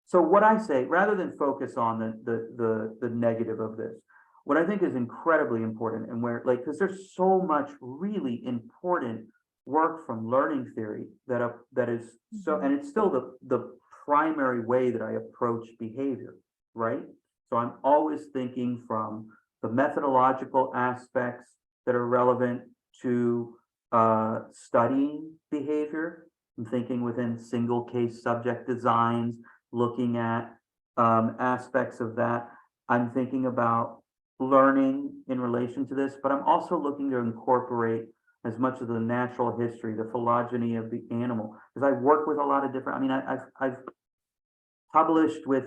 So what I say, rather than focus on the negative of this, what I think is incredibly important, and where, like, because there's so much really important work from learning theory that is so, and it's still the primary way that I approach behavior, right? So I'm always thinking from the methodological aspects that are relevant to studying behavior. I'm thinking within single case subject designs, looking at aspects of that. I'm thinking about learning in relation to this, but I'm also looking to incorporate as much of the natural history, the phylogeny of the animal, because I work with a lot of different, I mean, I've published with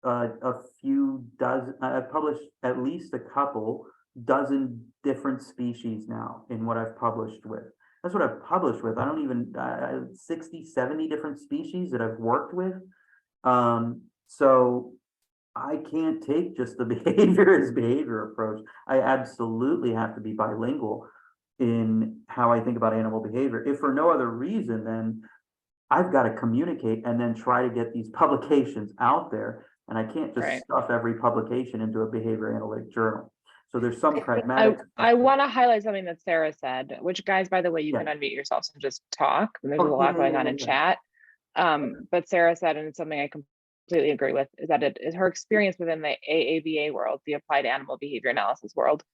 a few dozen, I've published at least a couple dozen different species now in what I've published with. That's what I've published with. I don't even, 60, 70 different species that I've worked with. So I can't take just the behavior as behavior approach. I absolutely have to be bilingual in how I think about animal behavior. If for no other reason, then I've got to communicate and then try to get these publications out there. And I can't just stuff every publication into a behavior analytic journal. So there's some pragmatic. I want to highlight something that Sarah said, which, guys, by the way, you can unmute yourselves and just talk. There's a lot going on in chat. But Sarah said, and it's something I completely agree with, is that it is her experience within the AAVA world, the applied animal behavior analysis world,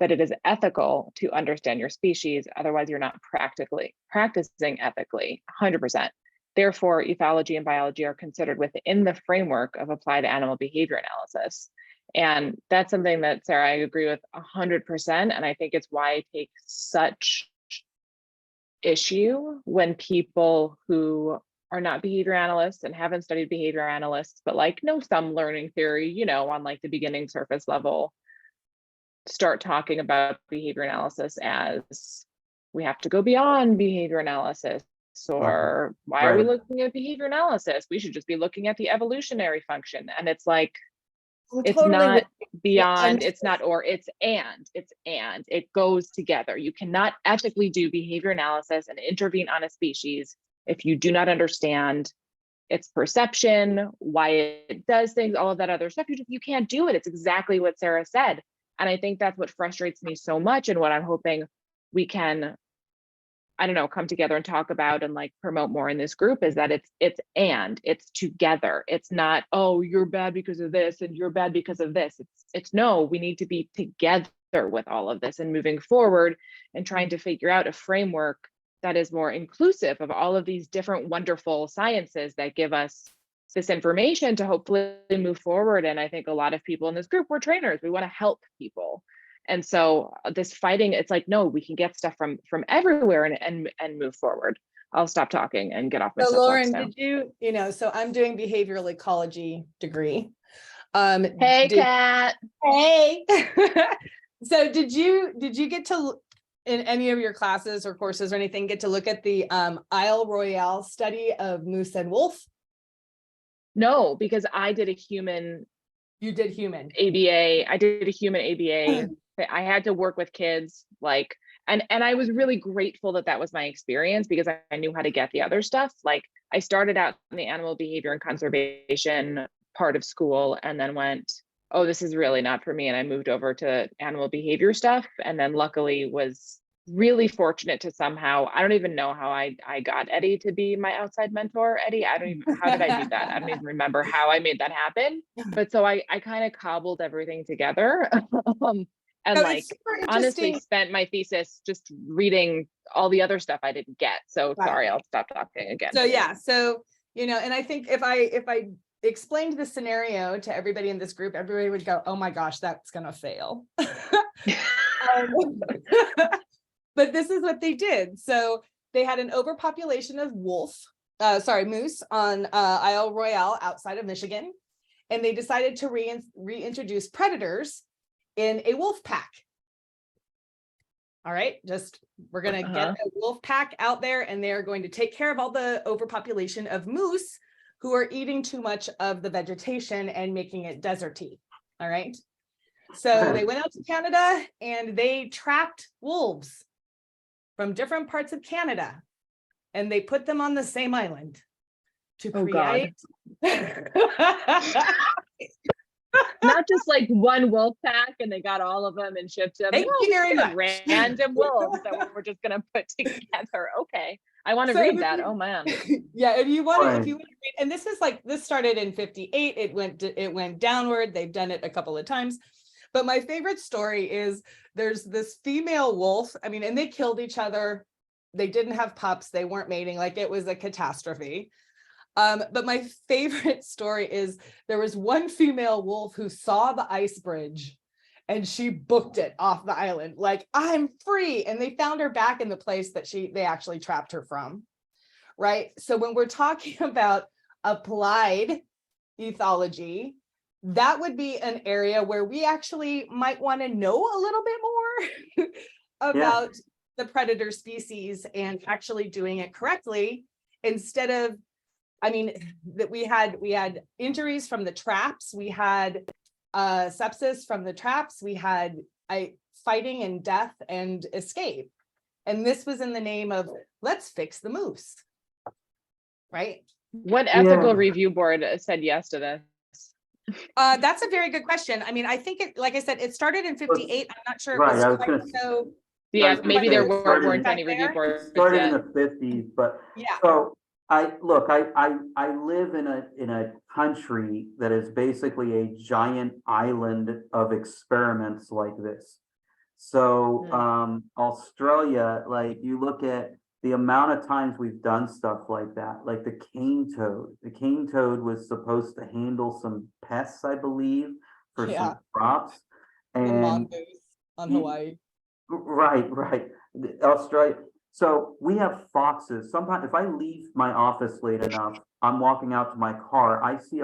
that it is ethical to understand your species. Otherwise, you're not practicing ethically, 100%. Therefore, ethology and biology are considered within the framework of applied animal behavior analysis. And that's something that, Sarah, I agree with 100%. And I think it's why I take such issue when people who are not behavior analysts and haven't studied behavior analysts, but like know some learning theory, you know, on like the beginning surface level, start talking about behavior analysis as we have to go beyond behavior analysis, or why are we looking at behavior analysis? We should just be looking at the evolutionary function. And it's like, It's totally not with- beyond, it's not or, it's and. It goes together. You cannot ethically do behavior analysis and intervene on a species if you do not understand its perception, why it does things, all of that other stuff. You can't do it. It's exactly what Sarah said. And I think that's what frustrates me so much, and what I'm hoping we can, I don't know, come together and talk about and like promote more in this group, is that it's together. It's not, oh, you're bad because of this and you're bad because of this. It's no, we need to be together with all of this and moving forward and trying to figure out a framework that is more inclusive of all of these different wonderful sciences that give us this information to hopefully move forward. And I think a lot of people in this group, we're trainers, we want to help people. And so this fighting, it's like, no, we can get stuff from everywhere and move forward. I'll stop talking and get off my So soapbox Lauren, now. did you know, so I'm doing behavioral ecology degree. Hey, Kat. Hey. So did you get to, in any of your classes or courses or anything, get to look at the Isle Royale study of moose and wolf? No, because I did a human You did human. ABA. I did a human ABA. I had to work with kids, like, and I was really grateful that was my experience, because I knew how to get the other stuff. Like, I started out in the animal behavior and conservation part of school, and then went, oh, this is really not for me. And I moved over to animal behavior stuff. And then luckily was really fortunate to somehow, I don't even know how I got Eddie to be my outside mentor. Eddie, how did I do that? I don't even remember how I made that happen. But so I kind of cobbled everything together. And So like, it's super honestly interesting. spent my thesis just reading all the other stuff I didn't get. So Right. sorry, I'll stop talking again. So yeah, so you know, and I think if I explained the scenario to everybody in this group, everybody would go, "Oh my gosh, that's gonna fail." But this is what they did. So they had an overpopulation of moose on Isle Royale outside of Michigan, and they decided to reintroduce predators in a wolf pack. All right, we're gonna get a wolf pack out there, and they're going to take care of all the overpopulation of moose who are eating too much of the vegetation and making it deserty. All right. So they went out to Canada and they trapped wolves from different parts of Canada, and they put them on the same island to create. Not just like one wolf pack and they got all of them and shipped them. Thank you very much. Random wolves that we're just gonna put together. Okay, I want to read that. Oh man. Yeah, if you want Right. to read, and this started in 58. It went downward. They've done it a couple of times. But my favorite story is there's this female wolf. I mean, and they killed each other. They didn't have pups. They weren't mating. Like, it was a catastrophe. But my favorite story is there was one female wolf who saw the ice bridge and she booked it off the island. Like, I'm free. And they found her back in the place that they actually trapped her from. Right. So when we're talking about applied ethology, that would be an area where we actually might want to know a little bit more about the predator species and actually doing it correctly, instead of, I mean, that we had injuries from the traps, we had sepsis from the traps, we had fighting and death and escape. And this was in the name of, let's fix the moose. Right? What ethical review board said yes to this? That's a very good question. I mean, I think like I said, it started in 58. I'm not sure. Right, It I was was quite gonna so. Yeah, maybe there started weren't back any review there. boards Started in yet. the 50s, but Yeah. so I live in a country that is basically a giant island of experiments like this. So Australia, like, you look at the amount of times we've done stuff like that, like the cane toad. The cane toad was supposed to handle some pests, I believe, for some crops. The And mongoose on Hawaii. right. Australia. So we have foxes. Sometimes if I leave my office late enough, I'm walking out to my car, I see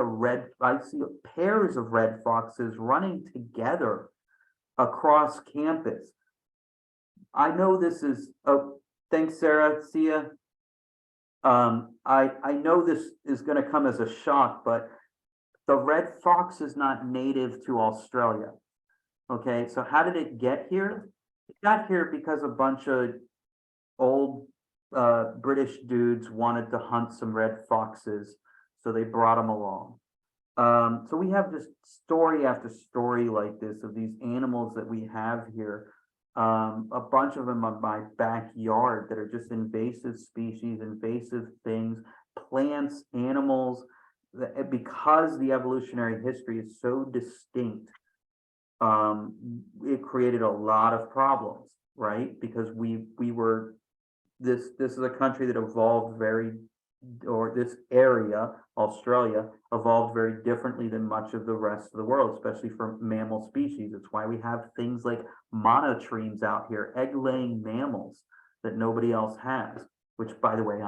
pairs of red foxes running together across campus. I know this is, thanks, Sarah. See ya. I know this is going to come as a shock, but the red fox is not native to Australia. Okay, so how did it get here? It got here because a bunch of old British dudes wanted to hunt some red foxes, so they brought them along. So we have just story after story like this of these animals that we have here. A bunch of them on my backyard that are just invasive species, invasive things, plants, animals, because the evolutionary history is so distinct. It created a lot of problems, right? Because we were this is a country that evolved or this area, Australia, evolved very differently than much of the rest of the world, especially for mammal species. It's why we have things like monotremes out here, egg-laying mammals that nobody else has, which, by the way,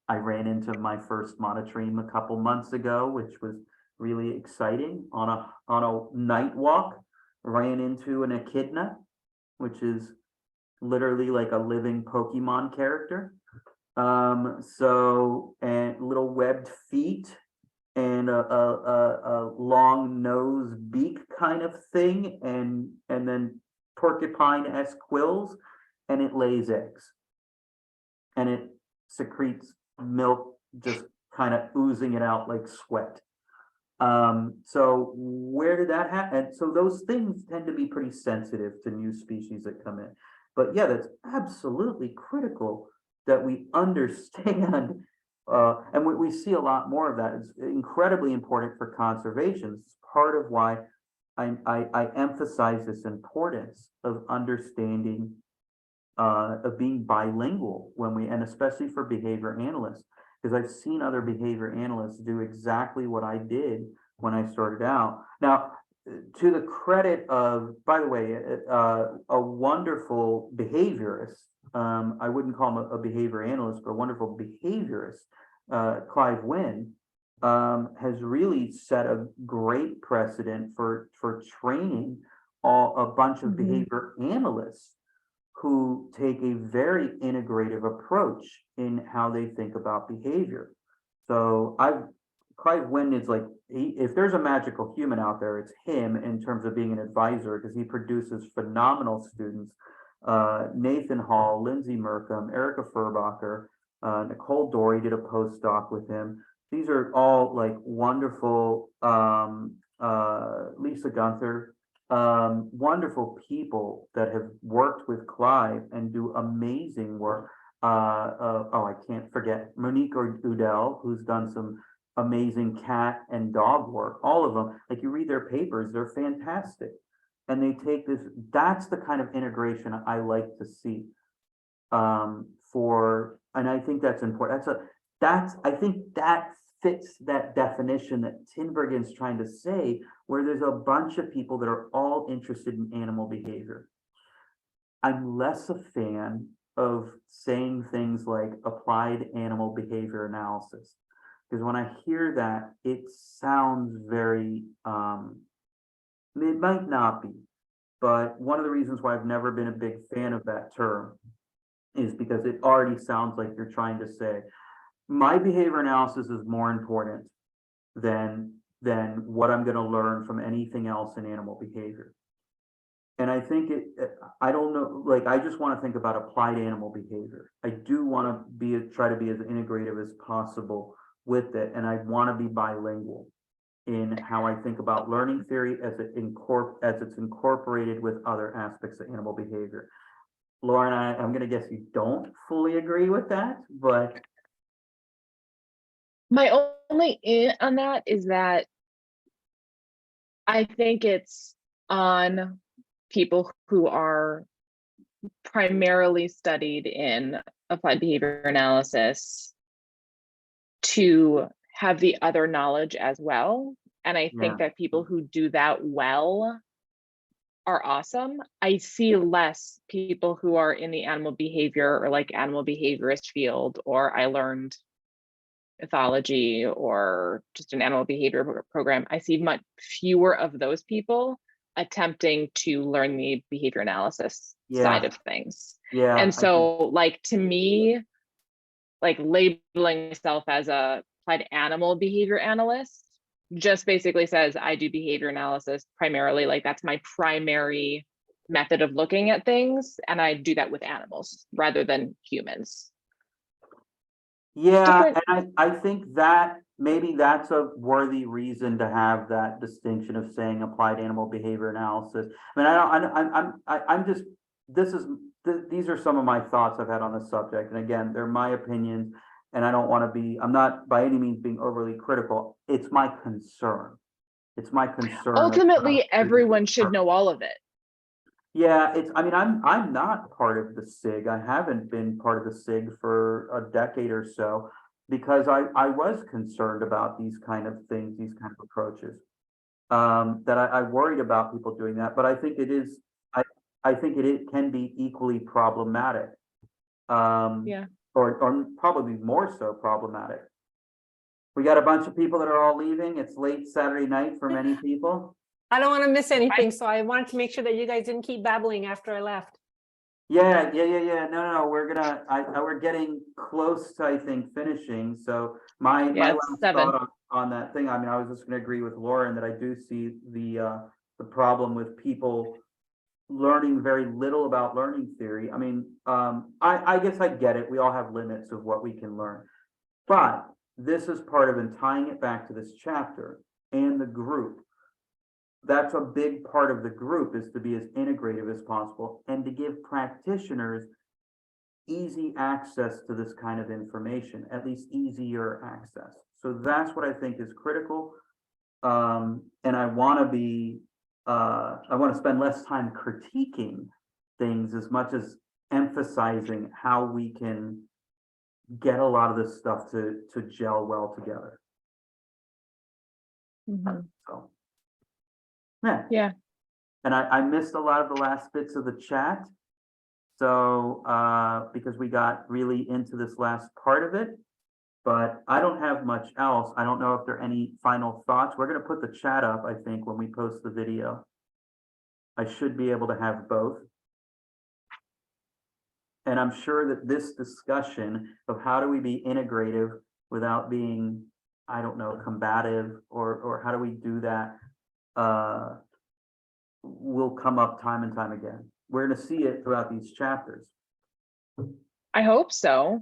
I ran into my first monotreme a couple months ago, which was really exciting on a night walk. Ran into an echidna, which is literally like a living Pokemon character. And little webbed feet and a long nose beak kind of thing, and then porcupine-esque quills, and it lays eggs. And it secretes milk, just kind of oozing it out like sweat. So where did that happen? And so those things tend to be pretty sensitive to new species that come in. But yeah, that's absolutely critical that we understand, and we see a lot more of that. It's incredibly important for conservation. It's part of why I emphasize this importance of understanding, of being bilingual and especially for behavior analysts, because I've seen other behavior analysts do exactly what I did when I started out. Now, to the credit of, by the way, a wonderful behaviorist, I wouldn't call him a behavior analyst, but a wonderful behaviorist, Clive Wynne, has really set a great precedent for training a bunch of behavior analysts who take a very integrative approach in how they think about behavior. So Clive Wynne is like, if there's a magical human out there, it's him in terms of being an advisor, because he produces phenomenal students. Nathan Hall, Lindsay Merkham, Erica Furbacher, Nicole Dory did a postdoc with him. These are all like wonderful, Lisa Gunther, wonderful people that have worked with Clive and do amazing work. I can't forget Monique Udell, who's done some amazing cat and dog work. All of them, like you read their papers, they're fantastic. And they take this, that's the kind of integration I like to see. And I think that's important. I think that fits that definition that Tinbergen's trying to say, where there's a bunch of people that are all interested in animal behavior. I'm less a fan of saying things like applied animal behavior analysis, because when I hear that, it sounds very, it might not be, but one of the reasons why I've never been a big fan of that term is because it already sounds like you're trying to say, my behavior analysis is more important than what I'm going to learn from anything else in animal behavior. And I think I don't know, like, I just want to think about applied animal behavior. I do want to try to be as integrative as possible with it. And I want to be bilingual in how I think about learning theory as it's incorporated with other aspects of animal behavior. Lauren, I'm going to guess you don't fully agree with that, but. My only in on that is that I think it's on people who are primarily studied in applied behavior analysis to have the other knowledge as well. And I think that people who do that well are awesome. I see less people who are in the animal behavior or like animal behaviorist field, or I learned ethology or just an animal behavior program. I see much fewer of those people attempting to learn the behavior analysis side of things. Yeah. And so like, to me, like labeling myself as a applied animal behavior analyst just basically says, I do behavior analysis primarily, like that's my primary method of looking at things. And I do that with animals rather than humans. Yeah, Different. and I think that maybe that's a worthy reason to have that distinction of saying applied animal behavior analysis. I mean, I'm just, these are some of my thoughts I've had on the subject. And again, they're my opinions, and I don't want to be, I'm not by any means being overly critical. It's my concern. It's my concern. Ultimately, everyone should know all of it. Yeah, I mean, I'm not part of the SIG. I haven't been part of the SIG for a decade or so because I was concerned about these kind of things, these kind of approaches. That I worried about people doing that, but I think it is, I think it can be equally problematic. Yeah. Or probably more so problematic. We got a bunch of people that are all leaving. It's late Saturday night for many people. I don't want to miss anything, so I wanted to make sure that you guys didn't keep babbling after I left. Yeah. No, we're getting close to, I think, finishing. So my last thought on that thing, I mean, I was just going to agree with Lauren that I do see the problem with people learning very little about learning theory. I mean, I guess I get it. We all have limits of what we can learn, but this is part of, and tying it back to this chapter and the group. That's a big part of the group, is to be as integrative as possible and to give practitioners easy access to this kind of information, at least easier access. So that's what I think is critical. And I want to be, I want to spend less time critiquing things as much as emphasizing how we can get a lot of this stuff to gel well together. So. Yeah. And I missed a lot of the last bits of the chat. So because we got really into this last part of it, but I don't have much else. I don't know if there are any final thoughts. We're going to put the chat up, I think, when we post the video. I should be able to have both. And I'm sure that this discussion of how do we be integrative without being, I don't know, combative, or how do we do that, will come up time and time again. We're going to see it throughout these chapters. I hope so.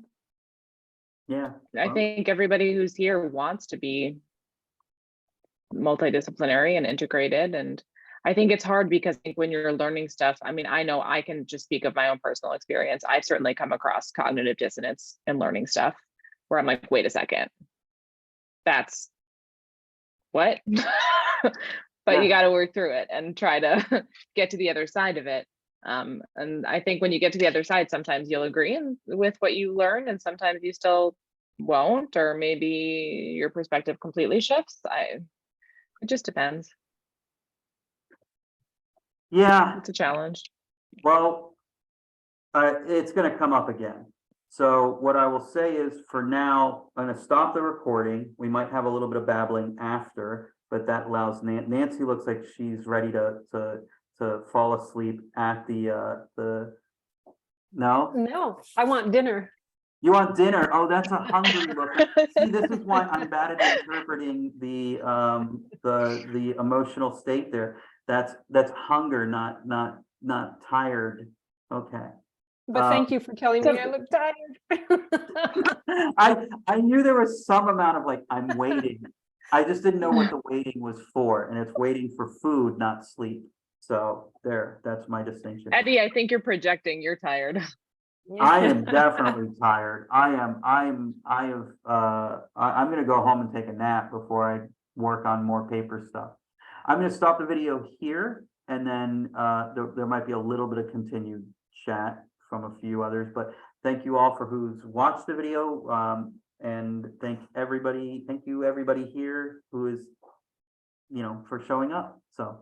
Yeah. I think everybody who's here wants to be multidisciplinary and integrated. And I think it's hard because I think when you're learning stuff, I mean, I know I can just speak of my own personal experience. I've certainly come across cognitive dissonance in learning stuff where I'm like, wait a second, that's what? But you got to work through it and try to get to the other side of it. And I think when you get to the other side, sometimes you'll agree with what you learn, and sometimes you still won't, or maybe your perspective completely shifts. It just depends. Yeah, it's a challenge. Well, it's going to come up again. So what I will say is, for now, I'm going to stop the recording. We might have a little bit of babbling after, but that allows Nancy looks like she's ready to fall asleep at the No, I want dinner. You want dinner? Oh, that's a hungry look. See, this is why I'm bad at interpreting the emotional state there. That's hunger, not tired. Okay. But thank you for telling me I look tired. I knew there was some amount of like, I'm waiting. I just didn't know what the waiting was for, and it's waiting for food, not sleep. So that's my distinction. Eddie, I think you're projecting. You're tired. I am definitely tired. I'm going to go home and take a nap before I work on more paper stuff. I'm going to stop the video here, and then there might be a little bit of continued chat from a few others, but thank you all for who's watched the video, and thank you everybody here who is, for showing up. So